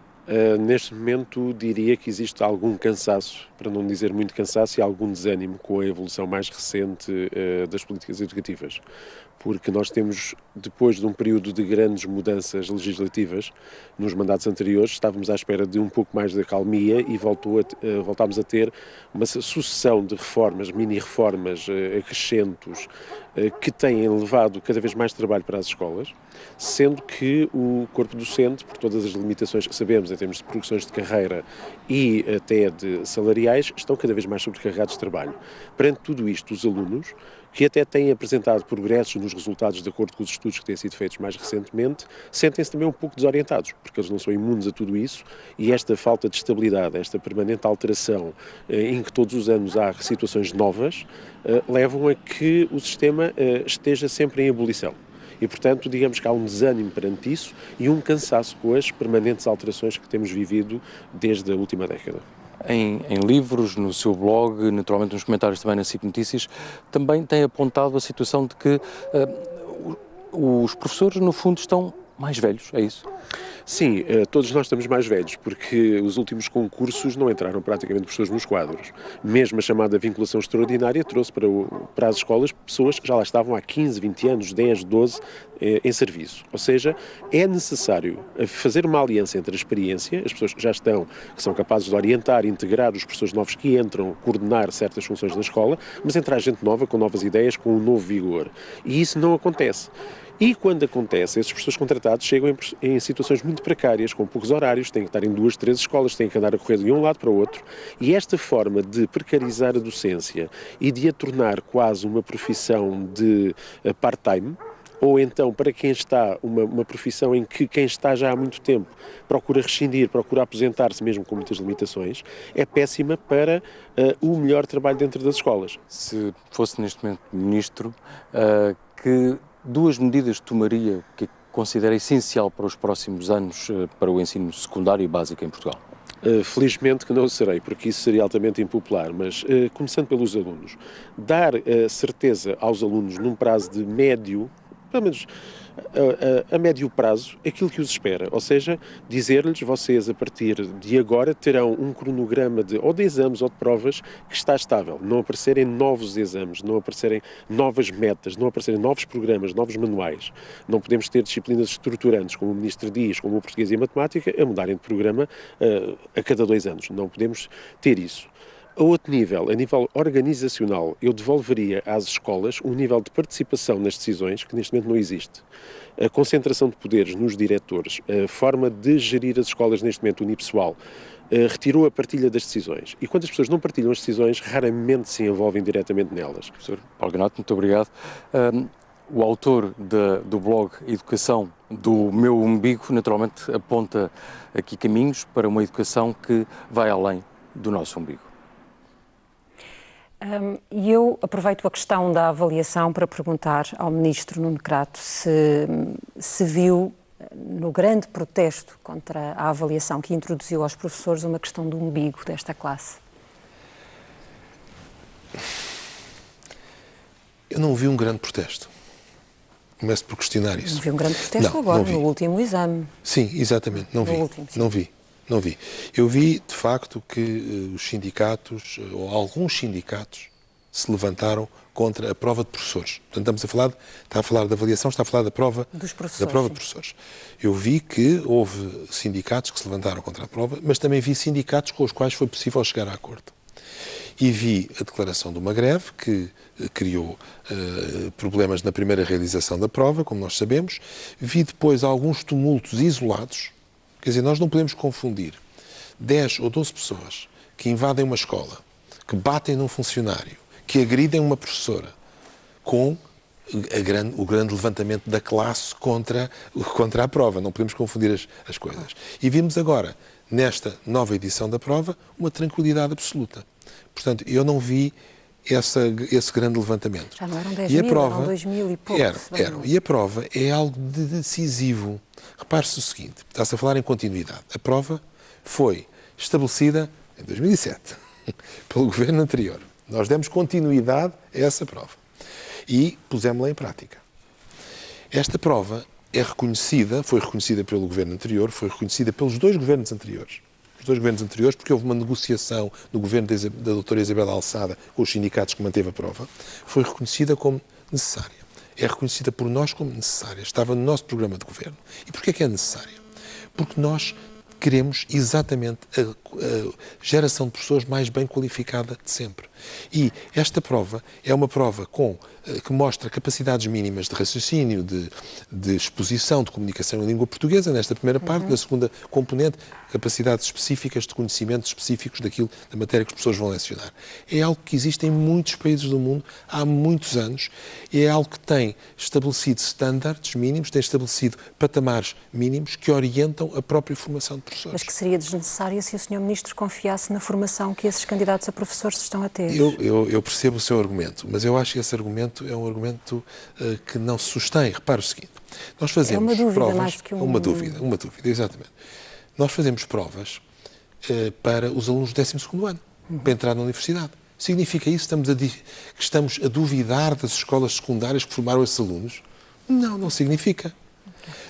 Neste momento diria que existe algum cansaço, para não dizer muito cansaço, e algum desânimo com a evolução mais recente das políticas educativas. Porque nós temos, depois de um período de grandes mudanças legislativas, nos mandatos anteriores, estávamos à espera de um pouco mais de acalmia e voltámos a ter uma sucessão de reformas, mini-reformas, acrescentos, que têm levado cada vez mais trabalho para as escolas, sendo que o corpo docente, por todas as limitações que sabemos em termos de progressões de carreira e até de salariais, estão cada vez mais sobrecarregados de trabalho. Perante tudo isto, os alunos, que até têm apresentado progressos nos resultados de acordo com os estudos que têm sido feitos mais recentemente, sentem-se também um pouco desorientados, porque eles não são imunes a tudo isso e esta falta de estabilidade, esta permanente alteração em que todos os anos há situações novas, levam a que o sistema esteja sempre em ebulição. E, portanto, digamos que há um desânimo perante isso e um cansaço com as permanentes alterações que temos vivido desde a última década. Em livros, no seu blog, naturalmente nos comentários também na SIC Notícias, também tem apontado a situação de que os professores, no fundo, estão mais velhos, é isso? Sim, todos nós estamos mais velhos, porque os últimos concursos não entraram praticamente pessoas nos quadros. Mesmo a chamada vinculação extraordinária trouxe para as escolas pessoas que já lá estavam há 15, 20 anos, 10, 12 em serviço. Ou seja, é necessário fazer uma aliança entre a experiência, as pessoas que já estão, que são capazes de orientar, integrar os professores novos que entram, coordenar certas funções da escola, mas entrar gente nova, com novas ideias, com um novo vigor. E isso não acontece. E quando acontece, esses professores contratados chegam em situações muito precárias, com poucos horários, têm que estar em 2, 3 escolas, têm que andar a correr de um lado para o outro. E esta forma de precarizar a docência e de a tornar quase uma profissão de part-time, ou então para quem está, uma profissão em que quem está já há muito tempo procura rescindir, procura aposentar-se mesmo com muitas limitações, é péssima para o melhor trabalho dentro das escolas. Se fosse neste momento ministro, que 2 medidas tomaria que considera essencial para os próximos anos para o ensino secundário e básico em Portugal? Felizmente que não o serei, porque isso seria altamente impopular, mas começando pelos alunos, dar certeza aos alunos num prazo de médio, pelo menos a médio prazo, aquilo que os espera. Ou seja, dizer-lhes, vocês a partir de agora terão um cronograma ou de exames ou de provas que está estável. Não aparecerem novos exames, não aparecerem novas metas, não aparecerem novos programas, novos manuais. Não podemos ter disciplinas estruturantes, como o Ministro diz, como o português e a matemática, a mudarem de programa a cada 2 anos. Não podemos ter isso. A outro nível, a nível organizacional, eu devolveria às escolas um nível de participação nas decisões que neste momento não existe. A concentração de poderes nos diretores, a forma de gerir as escolas neste momento unipessoal, retirou a partilha das decisões. E quando as pessoas não partilham as decisões, raramente se envolvem diretamente nelas. Professor Paulo Ganato, muito obrigado. O autor do blog Educação do Meu Umbigo, naturalmente, aponta aqui caminhos para uma educação que vai além do nosso umbigo. E eu aproveito a questão da avaliação para perguntar ao Ministro Nuno Crato se viu no grande protesto contra a avaliação que introduziu aos professores uma questão do umbigo desta classe. Eu não vi um grande protesto. Começo por questionar isso. Não vi um grande protesto agora, no último exame. Sim, exatamente, não vi. Não vi. Eu vi, de facto, que os sindicatos, ou alguns sindicatos, se levantaram contra a prova de professores. Portanto, está a falar da avaliação, está a falar da prova dos professores, da prova de professores. Eu vi que houve sindicatos que se levantaram contra a prova, mas também vi sindicatos com os quais foi possível chegar a acordo. E vi a declaração de uma greve que criou problemas na primeira realização da prova, como nós sabemos. Vi depois alguns tumultos isolados. Quer dizer, nós não podemos confundir 10 ou 12 pessoas que invadem uma escola, que batem num funcionário, que agridem uma professora, com o grande levantamento da classe contra a prova. Não podemos confundir as coisas. E vimos agora, nesta nova edição da prova, uma tranquilidade absoluta. Portanto, eu não vi esse grande levantamento. Já não eram 10 mil, eram 2 mil e pouco. Eram. E a prova é algo de decisivo. Repare-se o seguinte, está-se a falar em continuidade. A prova foi estabelecida em 2007 pelo governo anterior. Nós demos continuidade a essa prova e pusemos-la em prática. Esta prova foi reconhecida pelo governo anterior, foi reconhecida pelos 2 governos anteriores. Os 2 governos anteriores, porque houve uma negociação no governo da doutora Isabel Alçada com os sindicatos que manteve a prova, foi reconhecida como necessária. É reconhecida por nós como necessária. Estava no nosso programa de governo. E porquê que é necessária? Porque nós queremos exatamente a geração de pessoas mais bem qualificada de sempre. E esta prova é uma prova que mostra capacidades mínimas de raciocínio, de exposição, de comunicação em língua portuguesa, nesta primeira parte. Da segunda componente, capacidades específicas de conhecimentos específicos da matéria que as pessoas vão lecionar. É algo que existe em muitos países do mundo há muitos anos, e é algo que tem estabelecido estándares mínimos, tem estabelecido patamares mínimos que orientam a própria formação de professores. Mas que seria desnecessária se o Sr. Ministro confiasse na formação que esses candidatos a professores estão a ter. Eu percebo o seu argumento, mas eu acho que esse argumento é um argumento que não se sustém. Repare o seguinte, nós fazemos uma dúvida provas... mais do que uma dúvida, exatamente. Nós fazemos provas para os alunos do 12º ano, para entrar na universidade. Significa isso que estamos a duvidar das escolas secundárias que formaram esses alunos? Não, não significa.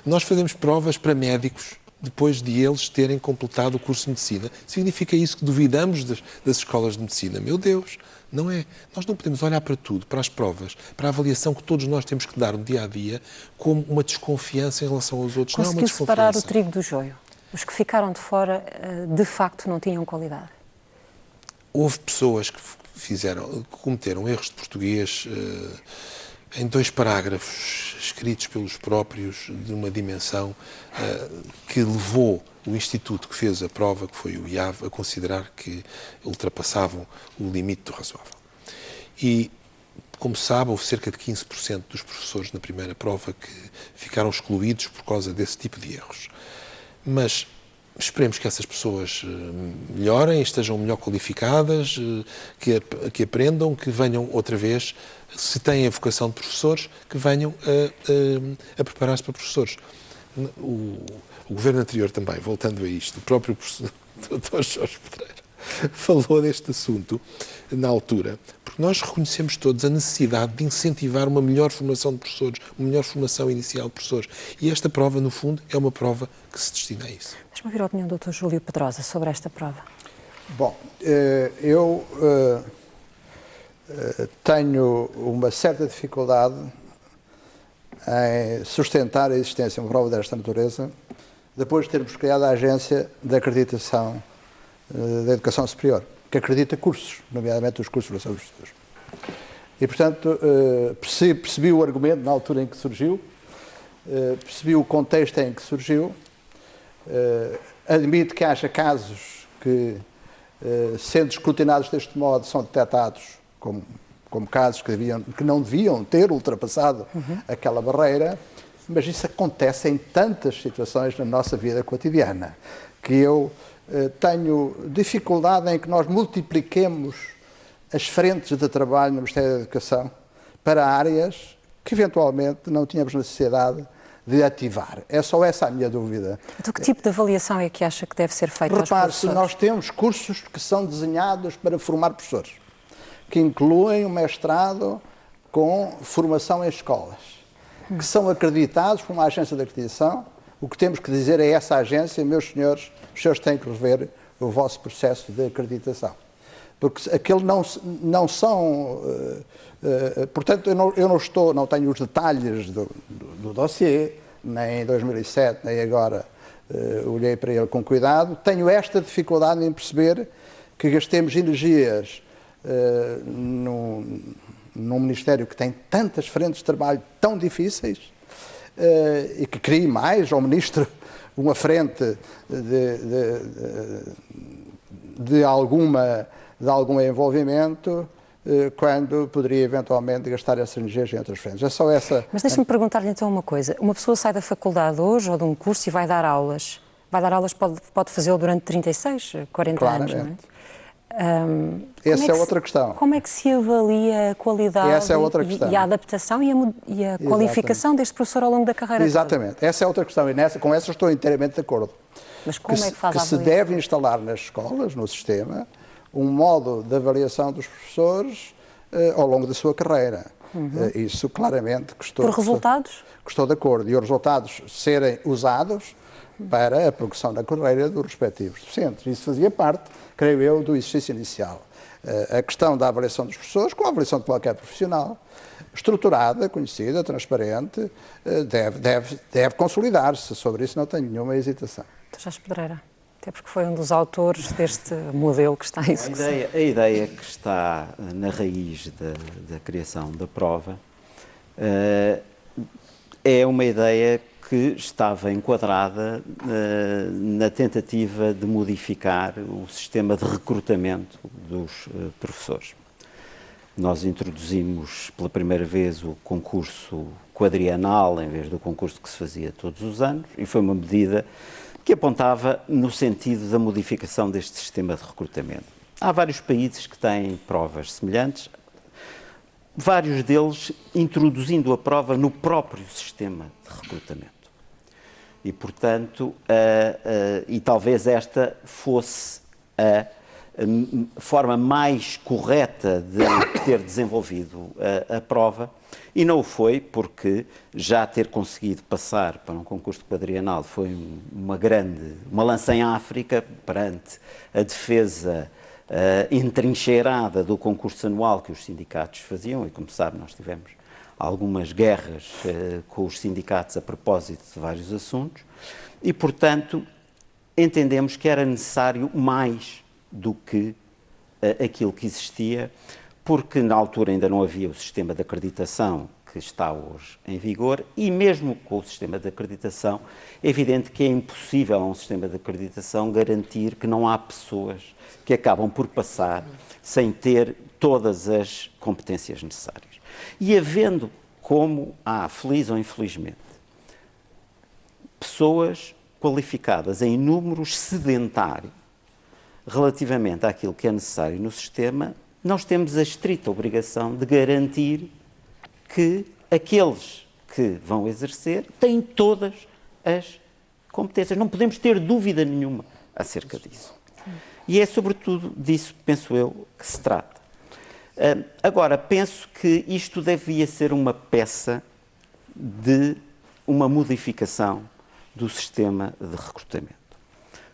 Nós fazemos provas para médicos depois de eles terem completado o curso de medicina. Significa isso que duvidamos das escolas de medicina? Meu Deus, não é. Nós não podemos olhar para tudo, para as provas, para a avaliação que todos nós temos que dar no dia a dia, como uma desconfiança em relação aos outros. Não é uma Conseguiu desconfiança. separar o trigo do joio? Os que ficaram de fora, de facto, não tinham qualidade? Houve pessoas que cometeram erros de português em 2 parágrafos escritos pelos próprios, de uma dimensão que levou o instituto que fez a prova, que foi o IAV, a considerar que ultrapassavam o limite do razoável. E, como sabe, houve cerca de 15% dos professores na primeira prova que ficaram excluídos por causa desse tipo de erros. Mas esperemos que essas pessoas melhorem, estejam melhor qualificadas, que aprendam, que venham outra vez, se têm a vocação de professores, que venham a preparar-se para professores. O governo anterior também, voltando a isto, o próprio professor Dr. Jorge Pedreira falou deste assunto na altura, porque nós reconhecemos todos a necessidade de incentivar uma melhor formação de professores, uma melhor formação inicial de professores. E esta prova, no fundo, é uma prova que se destina a isso. Deixa-me ouvir a opinião do Dr. Júlio Pedrosa sobre esta prova. Bom, eu tenho uma certa dificuldade em sustentar a existência de uma prova desta natureza, depois de termos criado a Agência de Acreditação da Educação Superior, que acredita cursos, nomeadamente os cursos de formação dos professores. E, portanto, percebi o argumento na altura em que surgiu, percebi o contexto em que surgiu, admito que haja casos que, sendo escrutinados deste modo, são detectados como casos que não deviam ter ultrapassado aquela barreira, mas isso acontece em tantas situações na nossa vida cotidiana, que eu tenho dificuldade em que nós multipliquemos as frentes de trabalho no Ministério da Educação para áreas que eventualmente não tínhamos necessidade de ativar. É só essa a minha dúvida. Então, que tipo de avaliação é que acha que deve ser feita aos professores? Repare-se, nós temos cursos que são desenhados para formar professores, que incluem o mestrado com formação em escolas, que são acreditados por uma agência de acreditação. O que temos que dizer a essa agência, meus senhores, os senhores têm que rever o vosso processo de acreditação. Porque aqueles não são... portanto, eu não tenho os detalhes do dossiê, nem em 2007, nem agora olhei para ele com cuidado. Tenho esta dificuldade em perceber que gastemos energias num Ministério que tem tantas frentes de trabalho tão difíceis e que crie mais ao Ministro uma frente de algum envolvimento, quando poderia eventualmente gastar essas energias em outras frentes. É só essa... Mas deixe-me perguntar-lhe então uma coisa. Uma pessoa sai da faculdade hoje ou de um curso e vai dar aulas. Pode fazê-lo durante 36, 40 Claramente. anos, não é? Essa é outra questão. Como é que se avalia a qualidade e a adaptação e a qualificação deste professor ao longo da carreira? Exatamente. Toda? Essa é outra questão e com essa estou inteiramente de acordo. Mas como é que faz a avaliação? Se deve instalar nas escolas, no sistema, um modo de avaliação dos professores ao longo da sua carreira. Isso claramente Por resultados? Estou de acordo. E os resultados serem usados para a progressão na carreira dos respectivos docentes. Isso fazia parte, creio eu, do exercício inicial. A questão da avaliação dos professores, como a avaliação de qualquer profissional, estruturada, conhecida, transparente, deve consolidar-se. Sobre isso não tenho nenhuma hesitação. Dr. Jorge Pedreira, Até porque foi um dos autores deste modelo que está em execução. A ideia que está na raiz da criação da prova é uma ideia que estava enquadrada na tentativa de modificar o sistema de recrutamento dos professores. Nós introduzimos pela primeira vez o concurso quadrienal em vez do concurso que se fazia todos os anos, e foi uma medida que apontava no sentido da modificação deste sistema de recrutamento. Há vários países que têm provas semelhantes, vários deles introduzindo a prova no próprio sistema de recrutamento. E, portanto, e talvez esta fosse a forma mais correta de ter desenvolvido a prova, e não o foi, porque já ter conseguido passar para um concurso quadrienal foi uma lança em África perante a defesa entrincheirada do concurso anual que os sindicatos faziam, e como sabe, nós tivemos algumas guerras com os sindicatos a propósito de vários assuntos, e, portanto, entendemos que era necessário mais do que aquilo que existia, porque na altura ainda não havia o sistema de acreditação que está hoje em vigor, e mesmo com o sistema de acreditação, é evidente que é impossível a um sistema de acreditação garantir que não há pessoas que acabam por passar sem ter todas as competências necessárias. E havendo, como há, feliz ou infelizmente, pessoas qualificadas em números sedentários relativamente àquilo que é necessário no sistema, nós temos a estrita obrigação de garantir que aqueles que vão exercer têm todas as competências. Não podemos ter dúvida nenhuma acerca disso. E é sobretudo disso, penso eu, que se trata. Agora, penso que isto devia ser uma peça de uma modificação do sistema de recrutamento,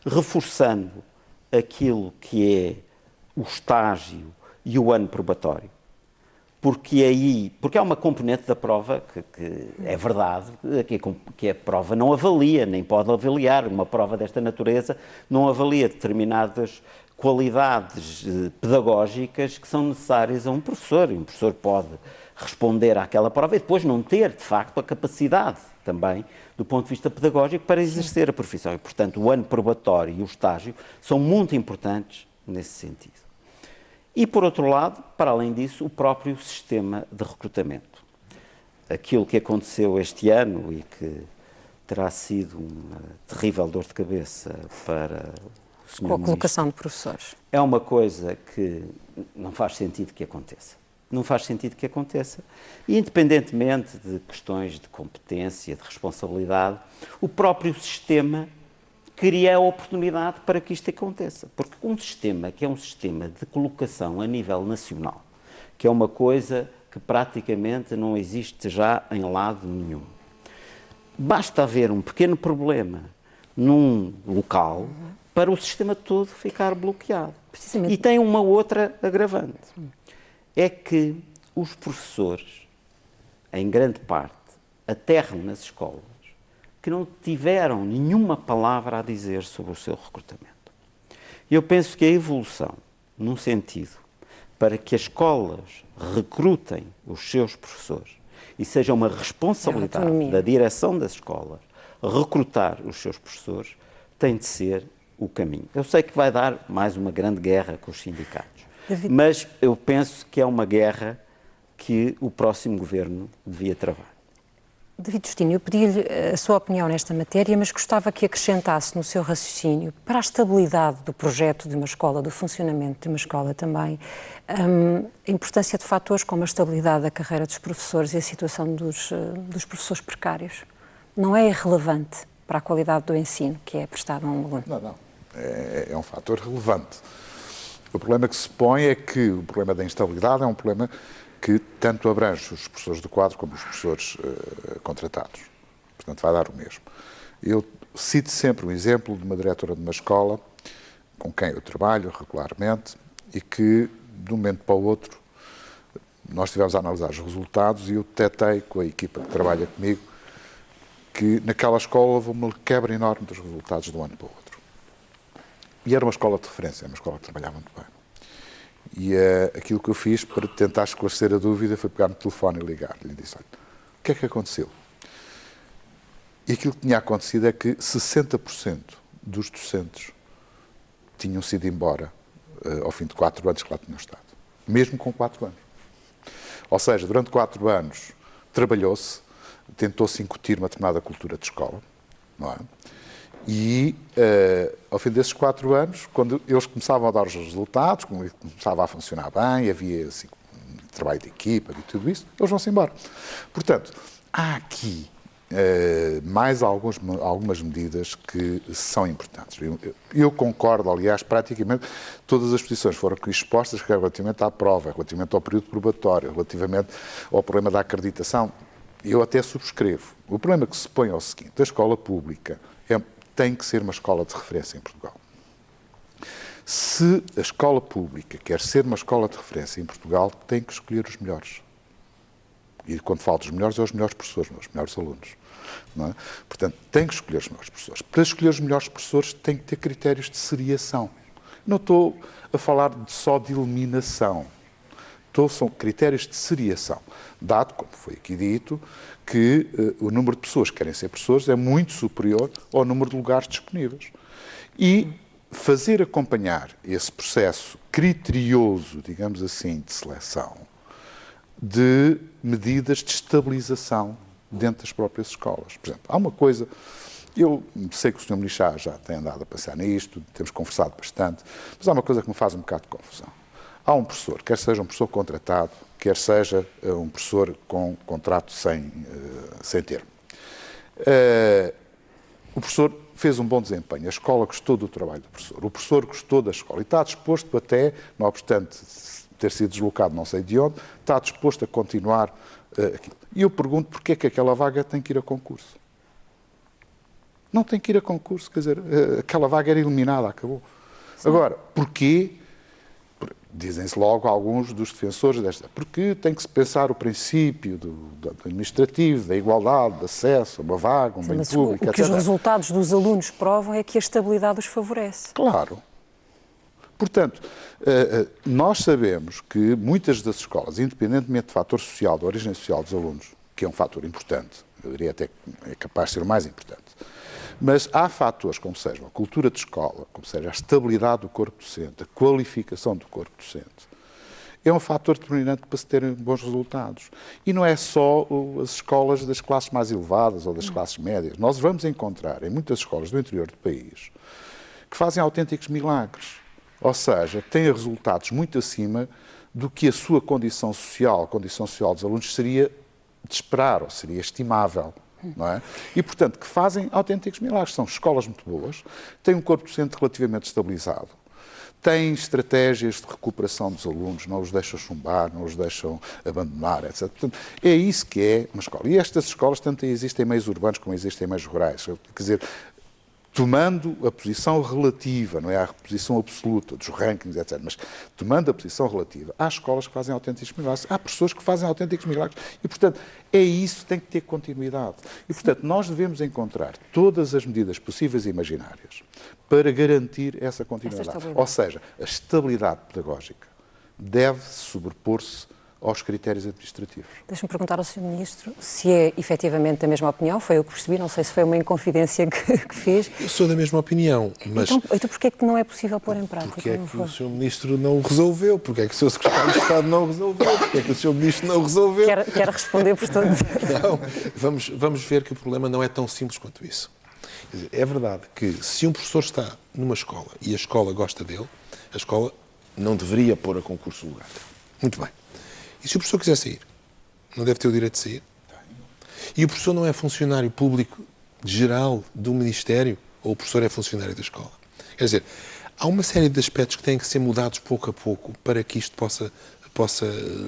reforçando aquilo que é o estágio e o ano probatório, porque há uma componente da prova que é verdade, que a prova não avalia, nem pode avaliar, uma prova desta natureza não avalia determinadas qualidades pedagógicas que são necessárias a um professor, e um professor pode responder àquela prova e depois não ter, de facto, a capacidade também, do ponto de vista pedagógico, para exercer a profissão. E, portanto, o ano probatório e o estágio são muito importantes nesse sentido. E, por outro lado, para além disso, o próprio sistema de recrutamento. Aquilo que aconteceu este ano e que terá sido uma terrível dor de cabeça para o Sr. Com a colocação de professores. É uma coisa que não faz sentido que aconteça. Não faz sentido que aconteça. E, independentemente de questões de competência, de responsabilidade, o próprio sistema cria a oportunidade para que isto aconteça. Porque um sistema que é um sistema de colocação a nível nacional, que é uma coisa que praticamente não existe já em lado nenhum. Basta haver um pequeno problema num local para o sistema todo ficar bloqueado. E tem uma outra agravante. É que os professores, em grande parte, aterram nas escolas que não tiveram nenhuma palavra a dizer sobre o seu recrutamento. Eu penso que a evolução, num sentido, para que as escolas recrutem os seus professores e seja uma responsabilidade da direção das escolas recrutar os seus professores, tem de ser o caminho. Eu sei que vai dar mais uma grande guerra com os sindicatos, mas eu penso que é uma guerra que o próximo governo devia travar. David Justino, eu pedi-lhe a sua opinião nesta matéria, mas gostava que acrescentasse no seu raciocínio, para a estabilidade do projeto de uma escola, do funcionamento de uma escola também, a importância de fatores como a estabilidade da carreira dos professores e a situação dos professores precários. Não é irrelevante para a qualidade do ensino que é prestado a um aluno? Não. É um fator relevante. O problema que se põe é que o problema da instabilidade é um problema que tanto abrange os professores de quadro como os professores contratados. Portanto, vai dar o mesmo. Eu cito sempre um exemplo de uma diretora de uma escola com quem eu trabalho regularmente e que, de um momento para o outro, nós estivemos a analisar os resultados e eu detetei com a equipa que trabalha comigo que naquela escola houve uma quebra enorme dos resultados de um ano para o outro. E era uma escola de referência, uma escola que trabalhava muito bem. E aquilo que eu fiz para tentar esclarecer a dúvida foi pegar no telefone e ligar. E lhe disse, olha, o que é que aconteceu? E aquilo que tinha acontecido é que 60% dos docentes tinham sido embora ao fim de 4 anos que lá tinham estado. Mesmo com 4 anos. Ou seja, durante 4 anos trabalhou-se, tentou-se incutir uma determinada cultura de escola, não é? E, ao fim desses 4 anos, quando eles começavam a dar os resultados, quando começava a funcionar bem, havia assim, trabalho de equipa e tudo isso, eles vão-se embora. Portanto, há aqui mais algumas medidas que são importantes. Eu concordo, aliás, praticamente todas as posições foram expostas relativamente à prova, relativamente ao período probatório, relativamente ao problema da acreditação. Eu até subscrevo. O problema que se põe é o seguinte: a escola pública tem que ser uma escola de referência em Portugal. Se a escola pública quer ser uma escola de referência em Portugal, tem que escolher os melhores. E quando falo dos melhores, é os melhores professores, os melhores alunos. Não é? Portanto, tem que escolher os melhores professores. Para escolher os melhores professores, tem que ter critérios de seriação. Não estou a falar só de eliminação. São critérios de seriação. Dado, como foi aqui dito, que o número de pessoas que querem ser professores é muito superior ao número de lugares disponíveis. E fazer acompanhar esse processo criterioso, digamos assim, de seleção, de medidas de estabilização dentro das próprias escolas. Por exemplo, há uma coisa, eu sei que o Sr. Ministro já tem andado a pensar nisto, temos conversado bastante, mas há uma coisa que me faz um bocado de confusão. Há um professor, quer seja um professor contratado, quer seja um professor com contrato sem termo. O professor fez um bom desempenho, a escola gostou do trabalho do professor, o professor gostou da escola e está disposto até, não obstante ter sido deslocado não sei de onde, está disposto a continuar aquilo. E eu pergunto porque é que aquela vaga tem que ir a concurso. Não tem que ir a concurso, quer dizer, aquela vaga era eliminada, acabou. Sim. Agora, porquê? Dizem-se logo alguns dos defensores desta. Porque tem que se pensar o princípio do administrativo, da igualdade, de acesso a uma vaga, um bem público, etc. O que os resultados dos alunos provam é que a estabilidade os favorece. Claro. Portanto, nós sabemos que muitas das escolas, independentemente do fator social, da origem social dos alunos, que é um fator importante, eu diria até que é capaz de ser o mais importante, mas há fatores como seja a cultura de escola, como seja a estabilidade do corpo docente, a qualificação do corpo docente, é um fator determinante para se terem bons resultados. E não é só as escolas das classes mais elevadas ou das classes médias. Nós vamos encontrar em muitas escolas do interior do país que fazem autênticos milagres. Ou seja, têm resultados muito acima do que a sua condição social, a condição social dos alunos seria de esperar ou seria estimável. Não é? E, portanto, que fazem autênticos milagres. São escolas muito boas, têm um corpo docente relativamente estabilizado, têm estratégias de recuperação dos alunos, não os deixam chumbar, não os deixam abandonar, etc. Portanto, é isso que é uma escola. E estas escolas tanto existem em meios urbanos como existem em meios rurais. Quer dizer, tomando a posição relativa, não é a posição absoluta dos rankings, etc., mas tomando a posição relativa, há escolas que fazem autênticos milagres, há pessoas que fazem autênticos milagres e, portanto, é isso que tem que ter continuidade. E, portanto, nós devemos encontrar todas as medidas possíveis e imaginárias para garantir essa continuidade. Ou seja, a estabilidade pedagógica deve sobrepor-se aos critérios administrativos. Deixa-me perguntar ao Sr. Ministro se é efetivamente da mesma opinião, foi o que percebi, não sei se foi uma inconfidência que fez. Eu sou da mesma opinião, mas... Então porquê é que não é possível pôr em prática? Porque é que o Sr. Ministro não o resolveu? Porque é que o Sr. Secretário de Estado não o resolveu? Porque é que o Sr. Ministro não o resolveu? Quer responder por todos. Não, vamos ver que o problema não é tão simples quanto isso. É verdade que se um professor está numa escola e a escola gosta dele, a escola não deveria pôr a concurso o lugar. Muito bem. E se o professor quiser sair? Não deve ter o direito de sair? E o professor não é funcionário público geral do Ministério? Ou o professor é funcionário da escola? Quer dizer, há uma série de aspectos que têm que ser mudados pouco a pouco para que isto possa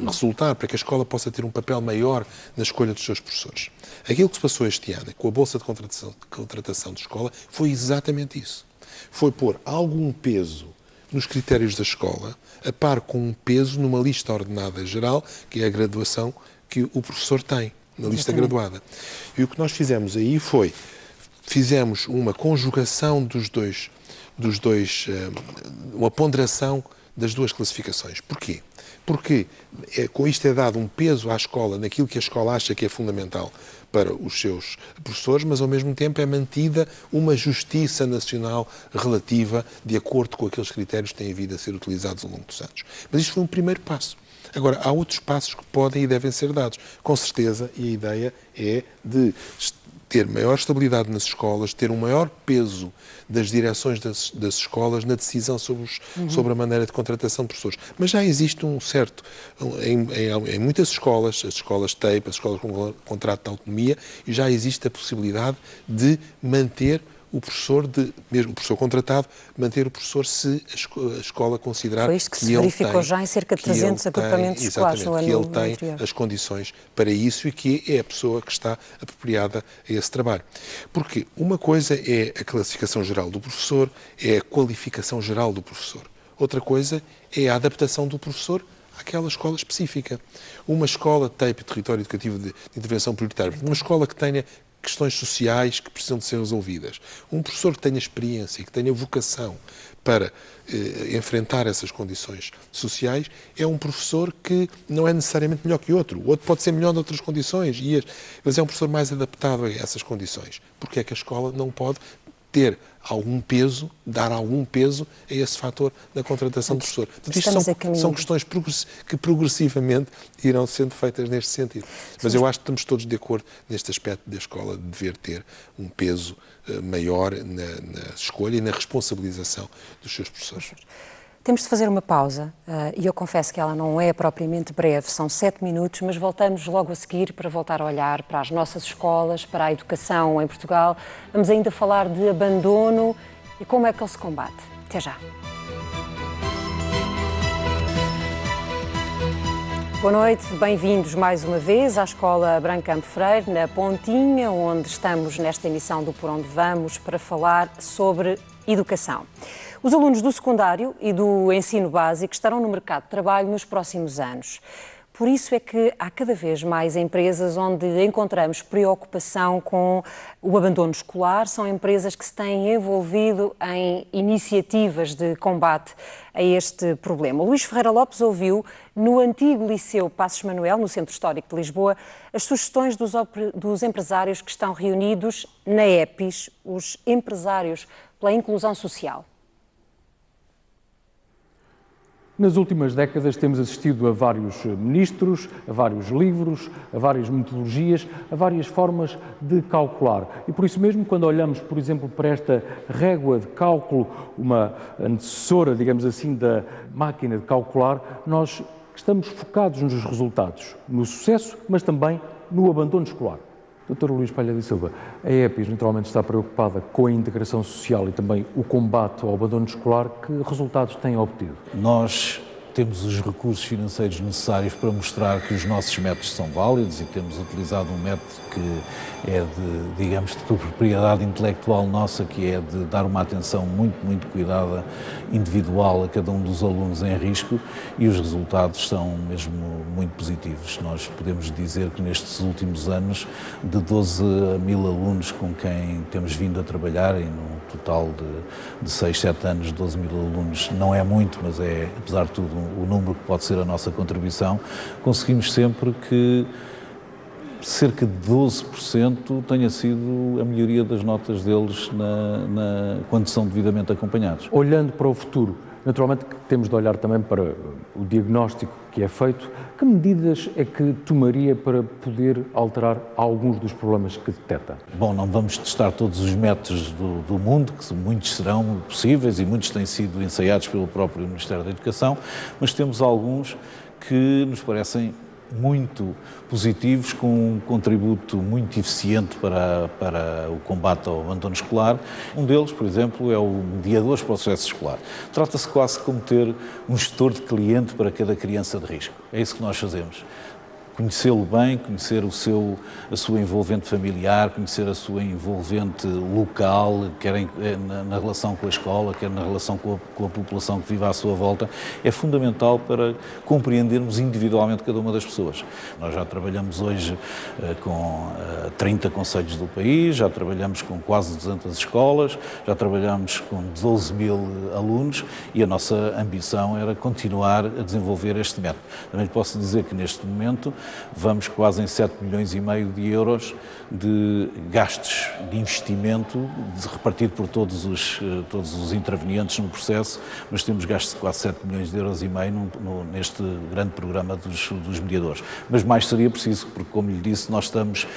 resultar, para que a escola possa ter um papel maior na escolha dos seus professores. Aquilo que se passou este ano com a Bolsa de Contratação de Escola foi exatamente isso. Foi pôr algum peso nos critérios da escola, a par com um peso numa lista ordenada geral, que é a graduação que o professor tem, na lista graduada. E o que nós fizemos aí fizemos uma conjugação dos dois uma ponderação das duas classificações. Porquê? Porque com isto é dado um peso à escola naquilo que a escola acha que é fundamental para os seus professores, mas ao mesmo tempo é mantida uma justiça nacional relativa de acordo com aqueles critérios que têm vindo a ser utilizados ao longo dos anos. Mas isto foi um primeiro passo. Agora, há outros passos que podem e devem ser dados. Com certeza, e a ideia é de ter maior estabilidade nas escolas, ter um maior peso das direções das escolas na decisão sobre a maneira de contratação de professores. Mas já existe um certo, em muitas escolas, as escolas TAPE, as escolas com contrato de autonomia, e já existe a possibilidade de manter o professor, mesmo o professor contratado, manter o professor se a escola considerar Foi isto que se verificou já em cerca de 300 agrupamentos escolares no ano anterior. Que ele tem as condições para isso e que é a pessoa que está apropriada a esse trabalho. Porque uma coisa é a classificação geral do professor, é a qualificação geral do professor. Outra coisa é a adaptação do professor àquela escola específica. Uma escola TAPE, Território Educativo de Intervenção Prioritária, uma escola que tenha questões sociais que precisam de ser resolvidas. Um professor que tenha experiência e que tenha vocação para enfrentar essas condições sociais é um professor que não é necessariamente melhor que outro. O outro pode ser melhor noutras condições, mas é um professor mais adaptado a essas condições. Porque é que a escola não pode ter algum peso, dar algum peso a esse fator da contratação do professor. Portanto, isto são questões que progressivamente irão sendo feitas neste sentido. Mas eu acho que estamos todos de acordo neste aspecto da escola dever ter um peso maior na escolha e na responsabilização dos seus professores. Temos de fazer uma pausa e eu confesso que ela não é propriamente breve, são 7 minutos, mas voltamos logo a seguir para voltar a olhar para as nossas escolas, para a educação em Portugal. Vamos ainda falar de abandono e como é que ele se combate. Até já. Boa noite, bem-vindos mais uma vez à Escola Branco Campo Freire, na Pontinha, onde estamos nesta emissão do Por Onde Vamos para falar sobre educação. Os alunos do secundário e do ensino básico estarão no mercado de trabalho nos próximos anos. Por isso é que há cada vez mais empresas onde encontramos preocupação com o abandono escolar. São empresas que se têm envolvido em iniciativas de combate a este problema. O Luís Ferreira Lopes ouviu no antigo Liceu Passos Manuel, no Centro Histórico de Lisboa, as sugestões dos empresários que estão reunidos na EPIS, os empresários pela inclusão social. Nas últimas décadas temos assistido a vários ministros, a vários livros, a várias metodologias, a várias formas de calcular. E por isso mesmo, quando olhamos, por exemplo, para esta régua de cálculo, uma antecessora, digamos assim, da máquina de calcular, nós estamos focados nos resultados, no sucesso, mas também no abandono escolar. Dr. Luís Palha da Silva, a EPIS naturalmente está preocupada com a integração social e também o combate ao abandono escolar. Que resultados tem obtido? Nós temos os recursos financeiros necessários para mostrar que os nossos métodos são válidos e temos utilizado um método que é de propriedade intelectual nossa, que é de dar uma atenção muito cuidada, individual a cada um dos alunos em risco, e os resultados são mesmo muito positivos. Nós podemos dizer que nestes últimos anos, de 12 mil alunos com quem temos vindo a trabalhar, e num total de 6, 7 anos, 12 mil alunos não é muito, mas é, apesar de tudo, o número que pode ser a nossa contribuição, conseguimos sempre que cerca de 12% tenha sido a melhoria das notas deles quando são devidamente acompanhados. Olhando para o futuro, naturalmente que temos de olhar também para o diagnóstico que é feito. Que medidas é que tomaria para poder alterar alguns dos problemas que detecta? Bom, não vamos testar todos os métodos do mundo, que muitos serão possíveis e muitos têm sido ensaiados pelo próprio Ministério da Educação, mas temos alguns que nos parecem muito positivos, com um contributo muito eficiente para o combate ao abandono escolar. Um deles, por exemplo, é o mediador para o sucesso escolar. Trata-se quase como ter um gestor de cliente para cada criança de risco. É isso que nós fazemos. conhecê-lo bem, conhecer a sua envolvente familiar, conhecer a sua envolvente local, quer na relação com a escola, quer na relação com a população que vive à sua volta, é fundamental para compreendermos individualmente cada uma das pessoas. Nós já trabalhamos hoje com 30 concelhos do país, já trabalhamos com quase 200 escolas, já trabalhamos com 12 mil alunos e a nossa ambição era continuar a desenvolver este método. Também posso dizer que neste momento vamos quase em 7 milhões e meio de euros de gastos de investimento repartido por todos os intervenientes no processo, mas temos gastos de quase 7 milhões de euros e meio neste grande programa dos mediadores. Mas mais seria preciso, porque, como lhe disse, nós estamos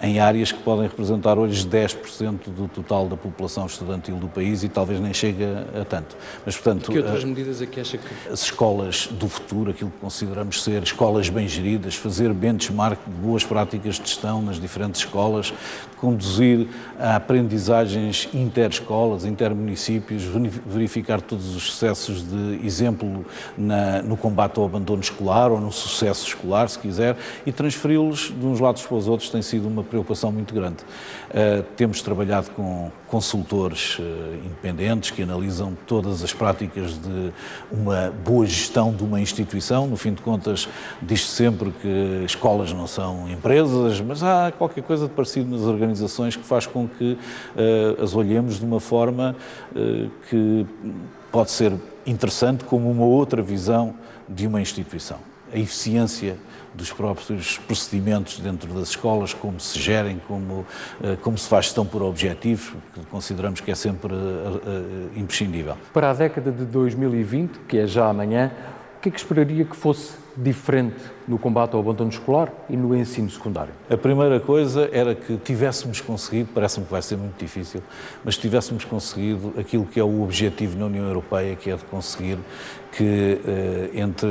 em áreas que podem representar hoje 10% do total da população estudantil do país e talvez nem chega a tanto. Mas, portanto, que outras medidas é que acha que... As escolas do futuro, aquilo que consideramos ser escolas bem geridas, fazer benchmark de boas práticas de gestão nas diferentes escolas, conduzir a aprendizagens interescolas, intermunicípios, verificar todos os sucessos de exemplo no combate ao abandono escolar ou no sucesso escolar, se quiser, e transferi-los de uns lados para os outros tem sido uma preocupação muito grande. Temos trabalhado com consultores independentes que analisam todas as práticas de uma boa gestão de uma instituição. No fim de contas, diz-se sempre que escolas não são empresas, mas há qualquer coisa de parecido nas organizações que faz com que as olhemos de uma forma que pode ser interessante como uma outra visão de uma instituição. A eficiência dos próprios procedimentos dentro das escolas, como se gerem, como se faz gestão por objetivos, que consideramos que é sempre imprescindível. Para a década de 2020, que é já amanhã, o que é que esperaria que fosse diferente no combate ao abandono escolar e no ensino secundário? A primeira coisa era que tivéssemos conseguido, parece-me que vai ser muito difícil, mas tivéssemos conseguido aquilo que é o objetivo na União Europeia, que é de conseguir que entre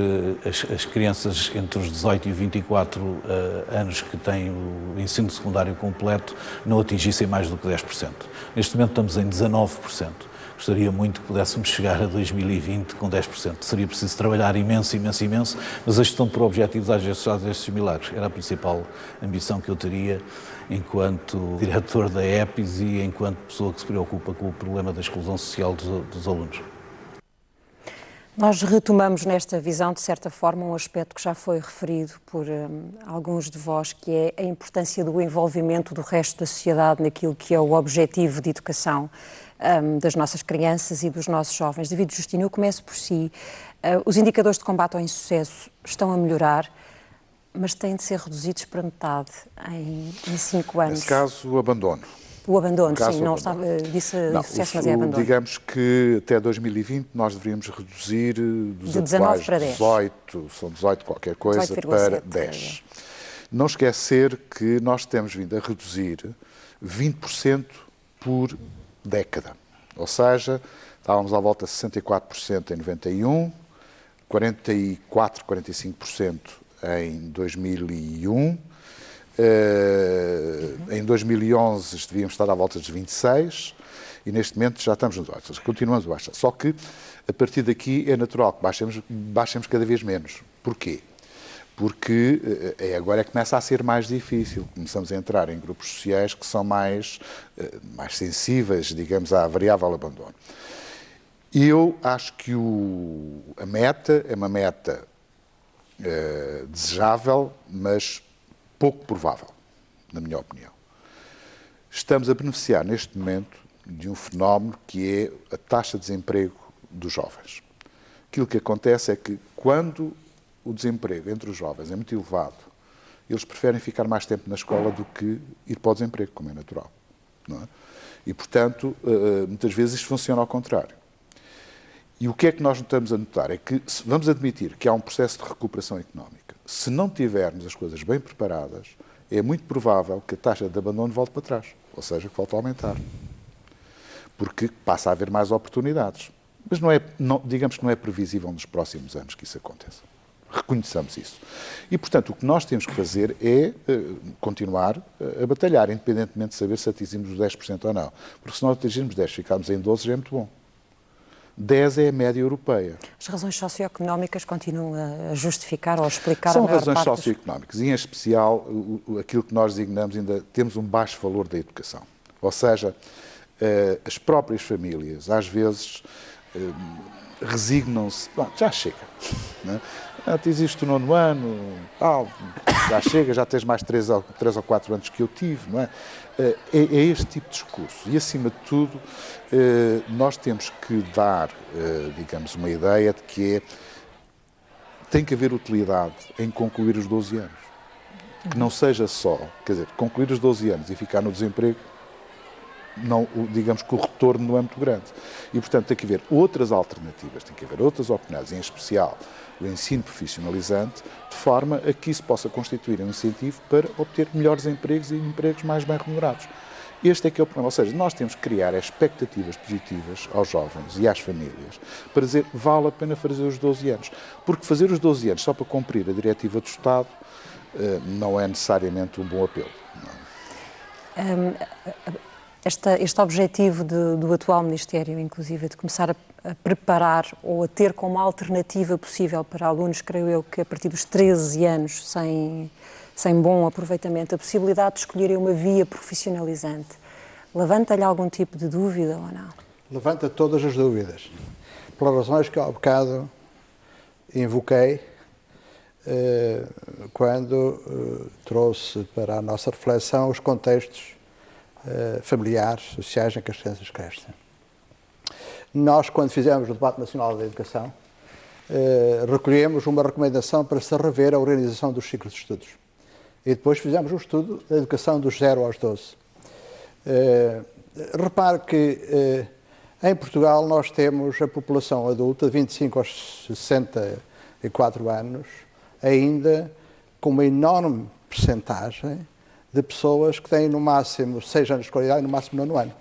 as crianças entre os 18 e 24 anos que têm o ensino secundário completo não atingissem mais do que 10%. Neste momento estamos em 19%. Gostaria muito que pudéssemos chegar a 2020 com 10%. Seria preciso trabalhar imenso, mas a gestão por objetivos às vezes faz estes milagres. Era a principal ambição que eu teria enquanto diretor da EPIS e enquanto pessoa que se preocupa com o problema da exclusão social dos alunos. Nós retomamos nesta visão, de certa forma, um aspecto que já foi referido por alguns de vós, que é a importância do envolvimento do resto da sociedade naquilo que é o objetivo de educação das nossas crianças e dos nossos jovens. David Justino, eu começo por si. Os indicadores de combate ao insucesso estão a melhorar, mas têm de ser reduzidos para metade em 5 anos. Nesse caso, o abandono. O abandono, sim, não disse insucesso, mas é abandono. Digamos que até 2020 nós deveríamos reduzir dos de 19 para 10. 18, são 18 qualquer coisa, 18, para 10. Não esquecer que nós temos vindo a reduzir 20% por década. Ou seja, estávamos à volta de 64% em 91, 44, 45% em 2001, em 2011 devíamos estar à volta dos 26 e neste momento já estamos nos baixos, continuamos baixos. Só que a partir daqui é natural que baixemos cada vez menos. Porquê? Porque agora começa a ser mais difícil. Começamos a entrar em grupos sociais que são mais sensíveis, digamos, à variável abandono. E eu acho que a meta é uma meta desejável, mas pouco provável, na minha opinião. Estamos a beneficiar neste momento de um fenómeno que é a taxa de desemprego dos jovens. Aquilo que acontece é que quando o desemprego entre os jovens é muito elevado, eles preferem ficar mais tempo na escola do que ir para o desemprego, como é natural. Não é? E, portanto, muitas vezes isto funciona ao contrário. E o que é que nós estamos a notar? É que vamos admitir que há um processo de recuperação económica. Se não tivermos as coisas bem preparadas, é muito provável que a taxa de abandono volte para trás, ou seja, que volte a aumentar. Porque passa a haver mais oportunidades. Mas digamos que não é previsível nos próximos anos que isso aconteça. Reconheçamos isso. E, portanto, o que nós temos que fazer é continuar a batalhar, independentemente de saber se atingimos os 10% ou não. Porque se nós atingirmos 10%, ficarmos em 12%, já é muito bom. 10 é a média europeia. As razões socioeconómicas continuam a justificar ou a explicar São a maior razões parte socioeconómicas e, em especial, aquilo que nós designamos, ainda temos um baixo valor da educação. Ou seja, as próprias famílias, às vezes, resignam-se, já chega. Né? Existe o 9º ano, já chega, já tens mais 3 ou 4 anos que eu tive, não é? É este tipo de discurso. E, acima de tudo, nós temos que dar, digamos, uma ideia de que tem que haver utilidade em concluir os 12 anos. Que não seja só, quer dizer, concluir os 12 anos e ficar no desemprego, não, digamos que o retorno não é muito grande. E, portanto, tem que haver outras alternativas, tem que haver outras oportunidades, em especial o ensino profissionalizante, de forma a que isso possa constituir um incentivo para obter melhores empregos e empregos mais bem remunerados. Este é que é o problema. Ou seja, nós temos que criar expectativas positivas aos jovens e às famílias para dizer vale a pena fazer os 12 anos. Porque fazer os 12 anos só para cumprir a diretiva do Estado não é necessariamente um bom apelo. Este objetivo do atual Ministério, inclusive, de começar a preparar ou a ter como alternativa possível para alunos, creio eu, que a partir dos 13 anos, sem bom aproveitamento, a possibilidade de escolherem uma via profissionalizante, levanta-lhe algum tipo de dúvida ou não? Levanta todas as dúvidas, pelas razões que há bocado invoquei quando trouxe para a nossa reflexão os contextos familiares, sociais em que as crianças crescem. Nós, quando fizemos o Debate Nacional da Educação, recolhemos uma recomendação para se rever a organização dos ciclos de estudos. E depois fizemos um estudo da educação dos 0 aos 12. Repare que em Portugal nós temos a população adulta de 25 aos 64 anos ainda com uma enorme percentagem de pessoas que têm no máximo 6 anos de escolaridade e no máximo 9º ano.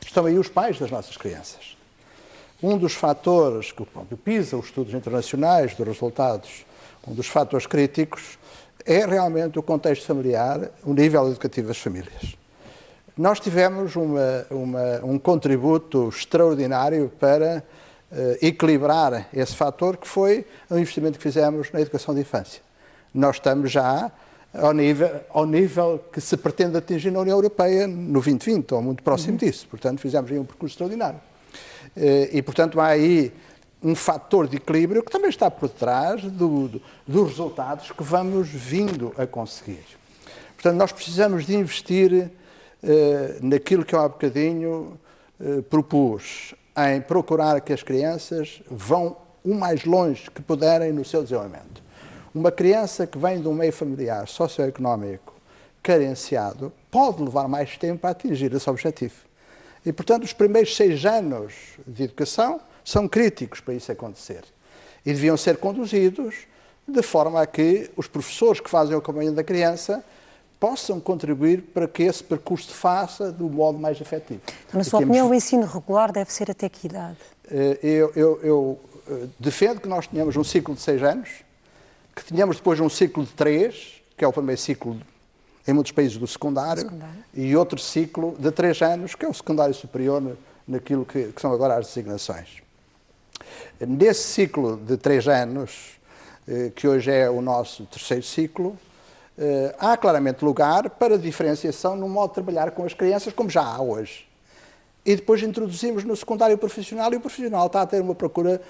Estão aí os pais das nossas crianças. Um dos fatores que o próprio PISA, os estudos internacionais dos resultados, um dos fatores críticos é realmente o contexto familiar, o nível educativo das famílias. Nós tivemos um contributo extraordinário para equilibrar esse fator, que foi o investimento que fizemos na educação de infância. Nós estamos já ao nível que se pretende atingir na União Europeia no 2020, ou muito próximo disso. Portanto, fizemos aí um percurso extraordinário. E, portanto, há aí um fator de equilíbrio que também está por trás dos resultados que vamos vindo a conseguir. Portanto, nós precisamos de investir naquilo que eu há bocadinho propus, em procurar que as crianças vão o mais longe que puderem no seu desenvolvimento. Uma criança que vem de um meio familiar socioeconómico carenciado pode levar mais tempo a atingir esse objetivo. E, portanto, os primeiros 6 anos de educação são críticos para isso acontecer. E deviam ser conduzidos de forma a que os professores que fazem o acompanhamento da criança possam contribuir para que esse percurso se faça do modo mais efetivo. Na sua opinião, o ensino regular deve ser até que idade? Eu defendo que nós tenhamos um ciclo de 6 anos, que tenhamos depois um ciclo de 3, que é o primeiro ciclo em muitos países do secundário, e outro ciclo de 3 anos, que é o secundário superior, naquilo que são agora as designações. Nesse ciclo de 3 anos, que hoje é o nosso 3º ciclo, há claramente lugar para diferenciação no modo de trabalhar com as crianças, como já há hoje. E depois introduzimos no secundário profissional, e o profissional está a ter uma procura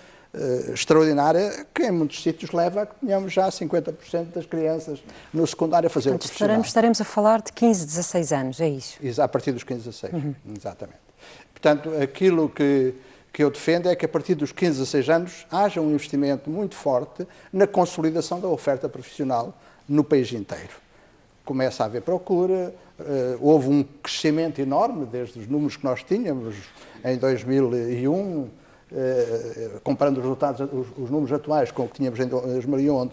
extraordinária, que em muitos sítios leva a que tenhamos já 50% das crianças no secundário a fazer o profissional. Estaremos a falar de 15, 16 anos, é isso? A partir dos 15, 16, exatamente. Portanto, aquilo que eu defendo é que a partir dos 15, 16 anos haja um investimento muito forte na consolidação da oferta profissional no país inteiro. Começa a haver procura, houve um crescimento enorme desde os números que nós tínhamos em 2001, comparando os resultados, os números atuais com o que tínhamos em 2001,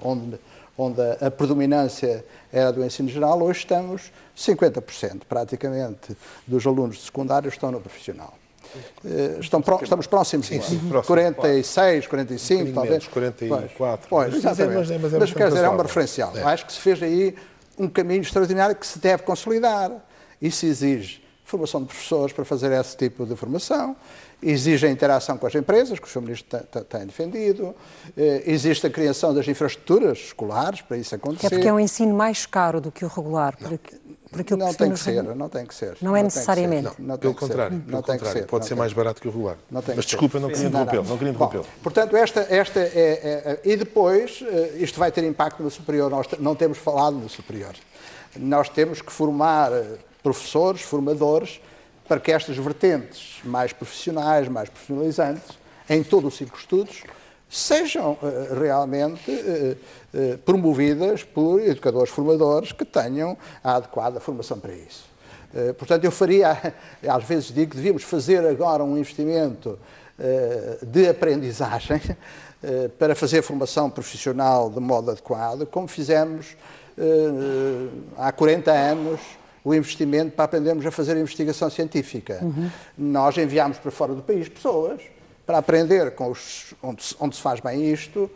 onde a predominância era do ensino geral, hoje estamos 50% praticamente dos alunos de secundário estão no profissional. Estamos próximos, sim, 46, 45, talvez. 44. Pois, exatamente. Mas quer dizer, é uma referencial. Acho que se fez aí um caminho extraordinário que se deve consolidar. Isso exige formação de professores para fazer esse tipo de formação, exige a interação com as empresas, que o Sr. Ministro tem defendido, existe a criação das infraestruturas escolares para isso acontecer. É porque é um ensino mais caro do que o regular, por aquilo não que tem que ser, não tem que ser. Não é necessariamente. Pelo contrário, pode ser mais barato que o regular. Mas desculpa, não queria interrompê-lo. Portanto, esta é... E depois, isto vai ter impacto no superior. Nós não temos falado no superior. Nós temos que formar professores, formadores, para que estas vertentes mais profissionais, mais profissionalizantes, em todo o ciclo de estudos, sejam realmente promovidas por educadores formadores que tenham a adequada formação para isso. Portanto, eu faria, às vezes digo que devíamos fazer agora um investimento de aprendizagem para fazer a formação profissional de modo adequado, como fizemos há 40 anos, o investimento para aprendermos a fazer investigação científica. Nós enviámos para fora do país pessoas para aprender onde se faz bem isto,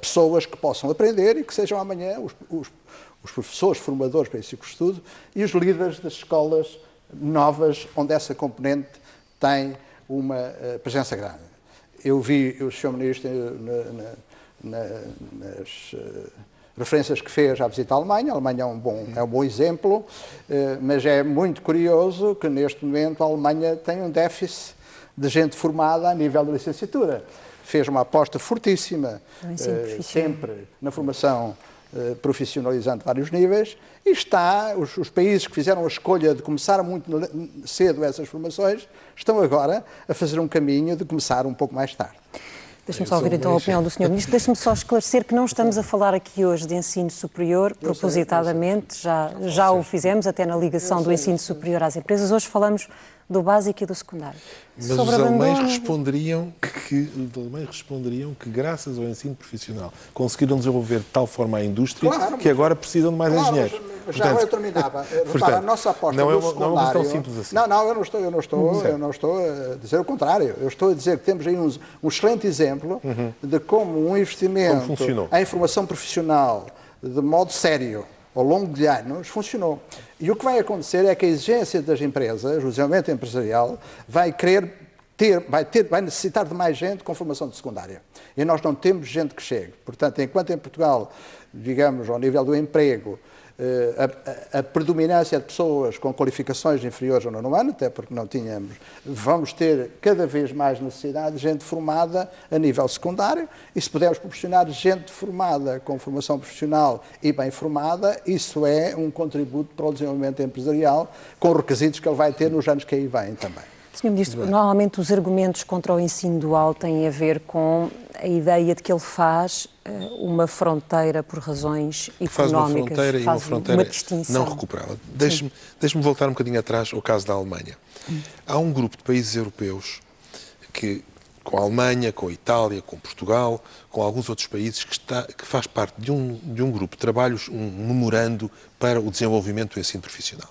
pessoas que possam aprender e que sejam amanhã os professores formadores para esse ciclo de estudo e os líderes das escolas novas onde essa componente tem uma presença grande. Eu vi o Sr. Ministro nas referências que fez à visita à Alemanha. A Alemanha é um bom exemplo, mas é muito curioso que neste momento a Alemanha tem um déficit de gente formada a nível de licenciatura. Fez uma aposta fortíssima, sempre na formação profissionalizante de vários níveis, e os países que fizeram a escolha de começar muito cedo essas formações, estão agora a fazer um caminho de começar um pouco mais tarde. Deixe-me só ouvir então a opinião do Sr. Ministro. Deixe-me só esclarecer que não estamos a falar aqui hoje de ensino superior, propositadamente, já o fizemos, até na ligação do ensino superior às empresas. Hoje falamos do básico e do secundário. Mas os alemães responderiam que, graças ao ensino profissional, conseguiram desenvolver de tal forma a indústria que agora precisam de mais engenheiros. Já eu terminava. Repara, a nossa aposta do secundário... Não é tão simples assim. Não, eu não estou a dizer o contrário. Eu estou a dizer que temos aí um excelente exemplo de como um investimento em formação profissional de modo sério, ao longo de anos, funcionou. E o que vai acontecer é que a exigência das empresas, o desenvolvimento empresarial, vai necessitar de mais gente com formação de secundária. E nós não temos gente que chegue. Portanto, enquanto em Portugal, digamos, ao nível do emprego, a predominância de pessoas com qualificações inferiores ao nono ano, até porque não tínhamos, vamos ter cada vez mais necessidade de gente formada a nível secundário, e se pudermos proporcionar gente formada com formação profissional e bem formada, isso é um contributo para o desenvolvimento empresarial, com requisitos que ele vai ter nos anos que aí vêm também. Sr. Ministro, normalmente os argumentos contra o ensino dual têm a ver com a ideia de que ele faz uma fronteira por razões económicas. Faz uma fronteira e uma fronteira distinção. não recuperável. Deixe-me voltar um bocadinho atrás ao caso da Alemanha. Há um grupo de países europeus que, com a Alemanha, com a Itália, com Portugal, com alguns outros países, que faz parte de um grupo de trabalhos, um memorando para o desenvolvimento do ensino profissional.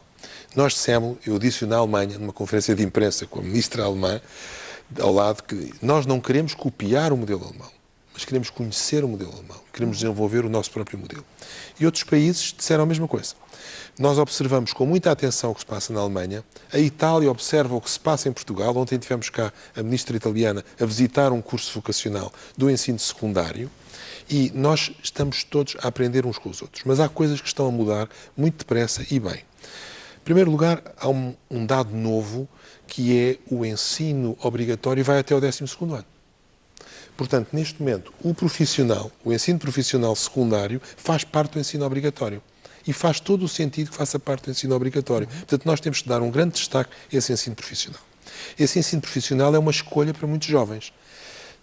Nós dissemos, eu disse na Alemanha, numa conferência de imprensa com a ministra alemã, ao lado, que nós não queremos copiar o modelo alemão, mas queremos conhecer o modelo alemão, queremos desenvolver o nosso próprio modelo. E outros países disseram a mesma coisa. Nós observamos com muita atenção o que se passa na Alemanha, a Itália observa o que se passa em Portugal. Ontem tivemos cá a ministra italiana a visitar um curso vocacional do ensino secundário, e nós estamos todos a aprender uns com os outros. Mas há coisas que estão a mudar muito depressa e bem. Em primeiro lugar, há um dado novo, que é o ensino obrigatório vai até o 12º ano. Portanto, neste momento, o ensino profissional secundário faz parte do ensino obrigatório. E faz todo o sentido que faça parte do ensino obrigatório. Portanto, nós temos que dar um grande destaque a esse ensino profissional. Esse ensino profissional é uma escolha para muitos jovens.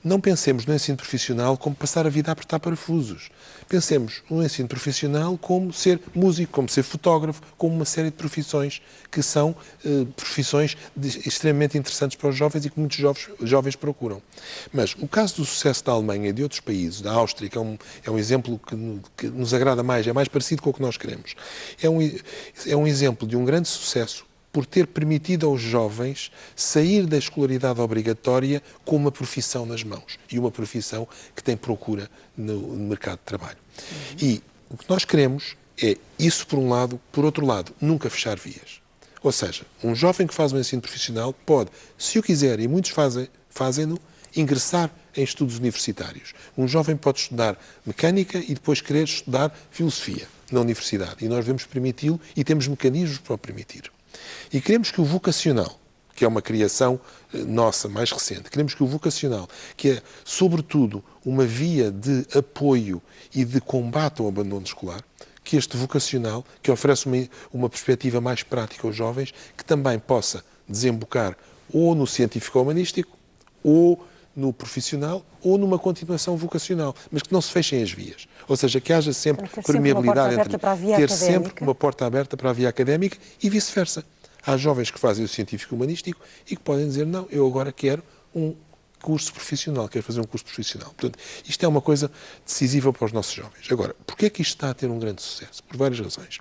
Não pensemos no ensino profissional como passar a vida a apertar parafusos. Pensemos no ensino profissional como ser músico, como ser fotógrafo, como uma série de profissões que são profissões extremamente interessantes para os jovens e que muitos jovens procuram. Mas o caso do sucesso da Alemanha e de outros países, da Áustria, que é um exemplo que nos agrada mais, é mais parecido com o que nós queremos. É um exemplo de um grande sucesso por ter permitido aos jovens sair da escolaridade obrigatória com uma profissão nas mãos e uma profissão que tem procura no mercado de trabalho. E o que nós queremos é isso por um lado, por outro lado, nunca fechar vias. Ou seja, um jovem que faz um ensino profissional pode, se o quiser, e muitos fazem-no, ingressar em estudos universitários. Um jovem pode estudar mecânica e depois querer estudar filosofia na universidade. E nós devemos permiti-lo e temos mecanismos para o permitir. E queremos que o vocacional, que é uma criação nossa mais recente, queremos que o vocacional, que é sobretudo uma via de apoio e de combate ao abandono escolar, que este vocacional, que oferece uma perspectiva mais prática aos jovens, que também possa desembocar ou no científico-humanístico, ou no profissional, ou numa continuação vocacional, mas que não se fechem as vias. Ou seja, que haja sempre permeabilidade entre ter sempre uma porta aberta para a via académica e vice-versa. Há jovens que fazem o científico-humanístico e que podem dizer, não, eu agora quero um curso profissional, quero fazer um curso profissional. Portanto, isto é uma coisa decisiva para os nossos jovens. Agora, porquê é que isto está a ter um grande sucesso? Por várias razões.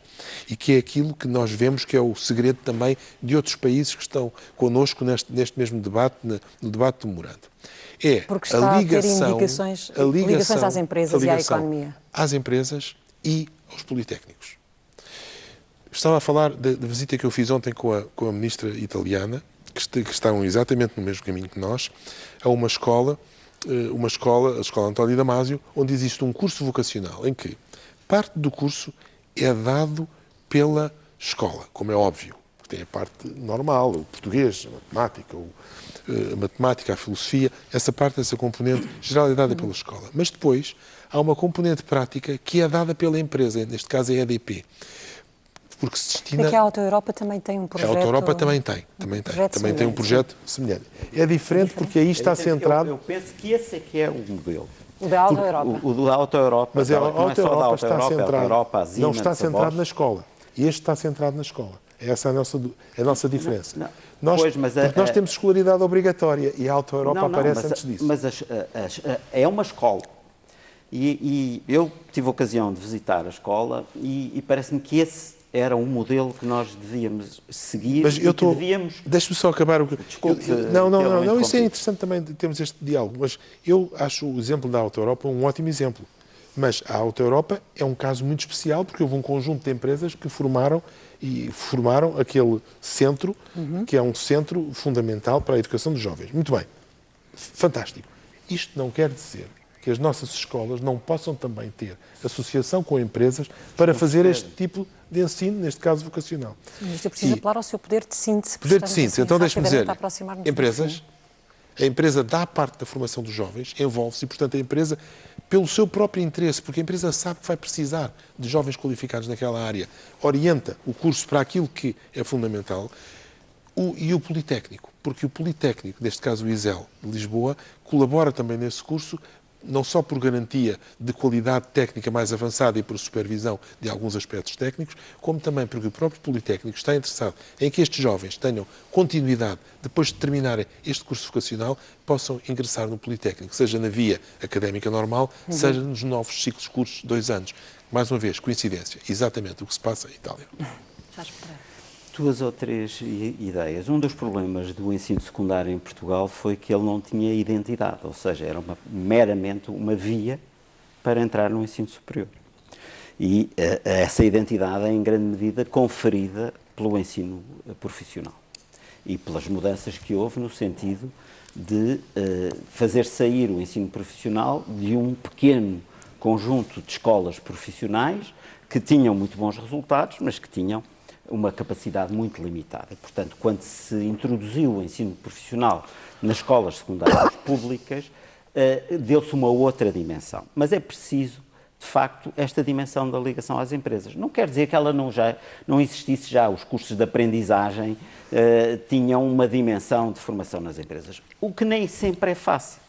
E que é aquilo que nós vemos que é o segredo também de outros países que estão connosco neste mesmo debate, no debate do memorando. É porque está a ligação, a ligações às empresas e à economia. Às empresas e aos politécnicos. Estava a falar da visita que eu fiz ontem com a ministra italiana, que estão exatamente no mesmo caminho que nós, a uma escola, a Escola António Damasio, onde existe um curso vocacional, em que parte do curso é dado pela escola, como é óbvio. Tem a parte normal, o português, a matemática, a filosofia, essa parte, essa componente geral é dada pela escola. Mas depois há uma componente prática que é dada pela empresa, neste caso é a EDP. Porque se destina... Porque a Auto Europa também tem um projeto... A Auto Europa também tem um projeto semelhante. É diferente porque aí está centrado... Eu penso que esse é que é o modelo. O da Auto Europa. O da Auto Europa. Mas a Auto Europa está centrado... Não está centrado na escola. E este está centrado na escola. Essa é a nossa diferença. Porque nós temos escolaridade obrigatória e a Auto Europa aparece antes disso. Mas é uma escola. E eu tive a ocasião de visitar a escola e parece-me que esse era um modelo que nós devíamos seguir. Mas Deixe-me só acabar o que... Desculpe, não, isso é interessante também, termos este diálogo, mas eu acho o exemplo da Auto Europa um ótimo exemplo. Mas a Auto Europa é um caso muito especial porque houve um conjunto de empresas que formaram aquele centro, que é um centro fundamental para a educação dos jovens. Muito bem, fantástico. Isto não quer dizer que as nossas escolas não possam também ter associação com empresas para fazer este tipo de ensino, neste caso vocacional. Mas eu preciso apelar ao seu poder de síntese. Poder de síntese. Então deixe-me dizer, a empresa dá parte da formação dos jovens, envolve-se e, portanto, a empresa, pelo seu próprio interesse, porque a empresa sabe que vai precisar de jovens qualificados naquela área, orienta o curso para aquilo que é fundamental, e o Politécnico, porque o Politécnico, neste caso o ISEL de Lisboa, colabora também nesse curso, não só por garantia de qualidade técnica mais avançada e por supervisão de alguns aspectos técnicos, como também porque o próprio Politécnico está interessado em que estes jovens tenham continuidade, depois de terminarem este curso vocacional, possam ingressar no Politécnico, seja na via académica normal, seja nos novos ciclos de cursos de 2 anos. Mais uma vez, coincidência, exatamente o que se passa em Itália. Duas ou três ideias. Um dos problemas do ensino secundário em Portugal foi que ele não tinha identidade, ou seja, era meramente uma via para entrar no ensino superior. E essa identidade é, em grande medida, conferida pelo ensino profissional e pelas mudanças que houve no sentido de fazer sair o ensino profissional de um pequeno conjunto de escolas profissionais que tinham muito bons resultados, mas que tinham uma capacidade muito limitada. Portanto, quando se introduziu o ensino profissional nas escolas secundárias públicas, deu-se uma outra dimensão. Mas é preciso, de facto, esta dimensão da ligação às empresas. Não quer dizer que ela não existisse já. Os cursos de aprendizagem tinham uma dimensão de formação nas empresas, o que nem sempre é fácil,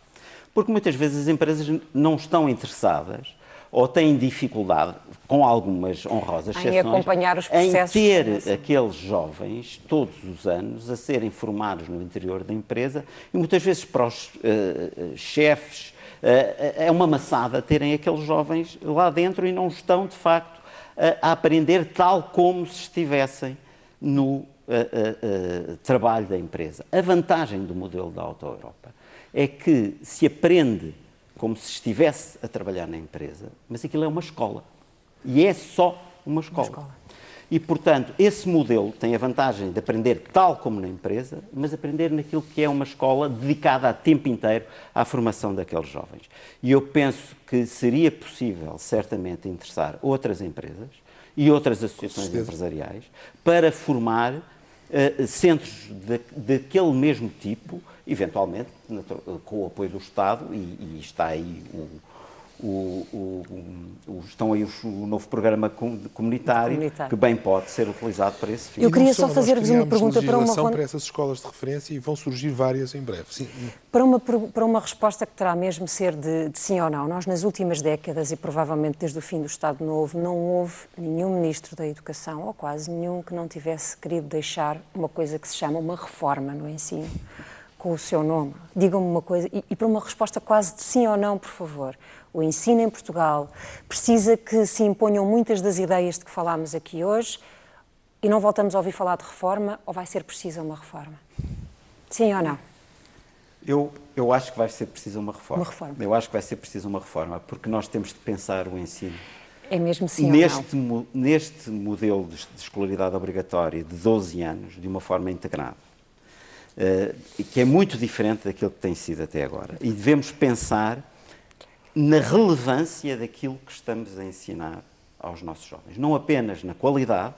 porque muitas vezes as empresas não estão interessadas ou têm dificuldade, com algumas honrosas exceções, em acompanhar os processos, em ter aqueles jovens, todos os anos, a serem formados no interior da empresa, e muitas vezes para os chefes é uma maçada terem aqueles jovens lá dentro e não estão, de facto, a aprender tal como se estivessem no trabalho da empresa. A vantagem do modelo da Auto Europa é que se aprende como se estivesse a trabalhar na empresa, mas aquilo é uma escola. E é só uma escola. E, portanto, esse modelo tem a vantagem de aprender tal como na empresa, mas aprender naquilo que é uma escola dedicada a tempo inteiro à formação daqueles jovens. E eu penso que seria possível, certamente, interessar outras empresas e outras associações empresariais para formar centros daquele mesmo tipo, eventualmente com o apoio do Estado, e está aí estão aí o novo programa comunitário que bem pode ser utilizado para esse fim. Eu queria só fazer-vos uma pergunta para essas escolas de referência e vão surgir várias em breve. Sim. Para uma resposta que terá mesmo de ser de sim ou não. Nós, nas últimas décadas, e provavelmente desde o fim do Estado Novo, não houve nenhum Ministro da Educação, ou quase nenhum, que não tivesse querido deixar uma coisa que se chama uma reforma no ensino, com o seu nome. Digam-me uma coisa, e para uma resposta quase de sim ou não, por favor. O ensino em Portugal precisa que se imponham muitas das ideias de que falámos aqui hoje e não voltamos a ouvir falar de reforma, ou vai ser preciso uma reforma? Sim ou não? Eu acho que vai ser preciso uma reforma. Uma reforma. Eu acho que vai ser preciso uma reforma, porque nós temos de pensar o ensino. É mesmo sim neste, ou não? Neste modelo de escolaridade obrigatória de 12 anos, de uma forma integrada, que é muito diferente daquilo que tem sido até agora. E devemos pensar na relevância daquilo que estamos a ensinar aos nossos jovens. Não apenas na qualidade,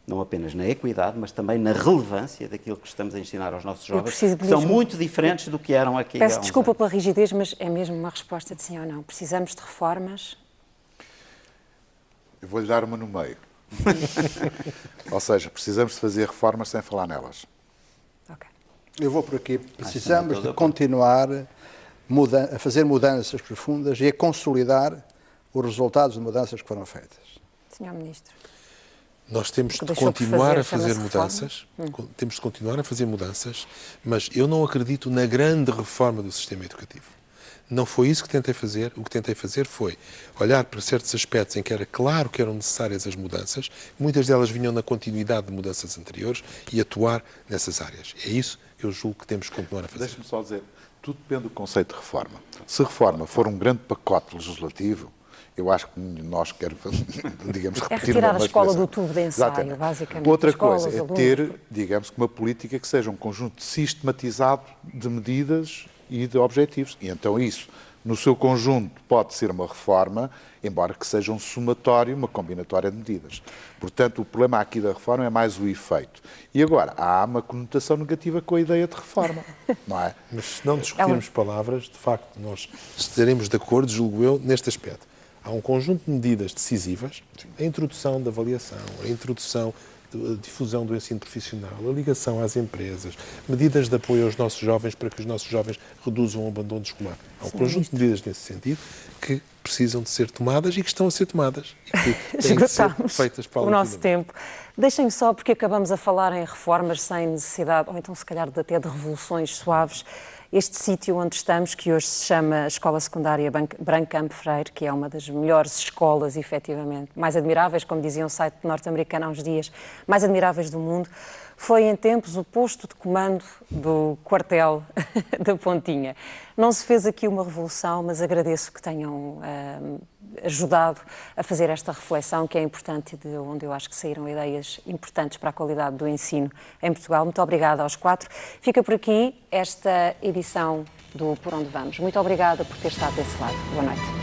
não apenas na equidade, mas também na relevância daquilo que estamos a ensinar aos nossos jovens, que são muito diferentes do que eram aqui há uns anos. Peço desculpa pela rigidez, mas é mesmo uma resposta de sim ou não. Precisamos de reformas? Eu vou-lhe dar uma no meio. Ou seja, precisamos de fazer reformas sem falar nelas. Ok. Eu vou por aqui. Precisamos de continuar a fazer mudanças profundas e a consolidar os resultados de mudanças que foram feitas. Senhor Ministro. Nós temos de continuar a fazer mudanças, temos de continuar a fazer mudanças, mas eu não acredito na grande reforma do sistema educativo. Não foi isso que tentei fazer. O que tentei fazer foi olhar para certos aspectos em que era claro que eram necessárias as mudanças, muitas delas vinham na continuidade de mudanças anteriores, e atuar nessas áreas. É isso que eu julgo que temos que continuar a fazer. Deixe-me só dizer, tudo depende do conceito de reforma. Se reforma for um grande pacote legislativo, eu acho que nós queremos, digamos, repetir retirar a escola do tubo de ensaio, basicamente. Outra coisa é ter, digamos, uma política que seja um conjunto sistematizado de medidas e de objetivos. E então isso, no seu conjunto, pode ser uma reforma, embora que seja um somatório, uma combinatória de medidas. Portanto, o problema aqui da reforma é mais o efeito. E agora, há uma conotação negativa com a ideia de reforma, não é? Mas se não discutirmos palavras, de facto, nós estaremos de acordo, julgo eu, neste aspecto. Há um conjunto de medidas decisivas, a introdução da avaliação, a introdução a difusão do ensino profissional, a ligação às empresas, medidas de apoio aos nossos jovens para que os nossos jovens reduzam o abandono escolar. Há um conjunto de medidas nesse sentido que precisam de ser tomadas e que estão a ser tomadas e que têm que ser feitas para o nosso tempo. Deixem-me só, porque acabamos a falar em reformas sem necessidade, ou então se calhar até de revoluções suaves, este sítio onde estamos, que hoje se chama Escola Secundária Branco Campo Freire, que é uma das melhores escolas, efetivamente, mais admiráveis, como dizia um site norte-americano há uns dias, mais admiráveis do mundo, foi em tempos o posto de comando do quartel da Pontinha. Não se fez aqui uma revolução, mas agradeço que tenham ajudado a fazer esta reflexão, que é importante e de onde eu acho que saíram ideias importantes para a qualidade do ensino em Portugal. Muito obrigada aos quatro. Fica por aqui esta edição do Por Onde Vamos. Muito obrigada por ter estado desse lado. Boa noite.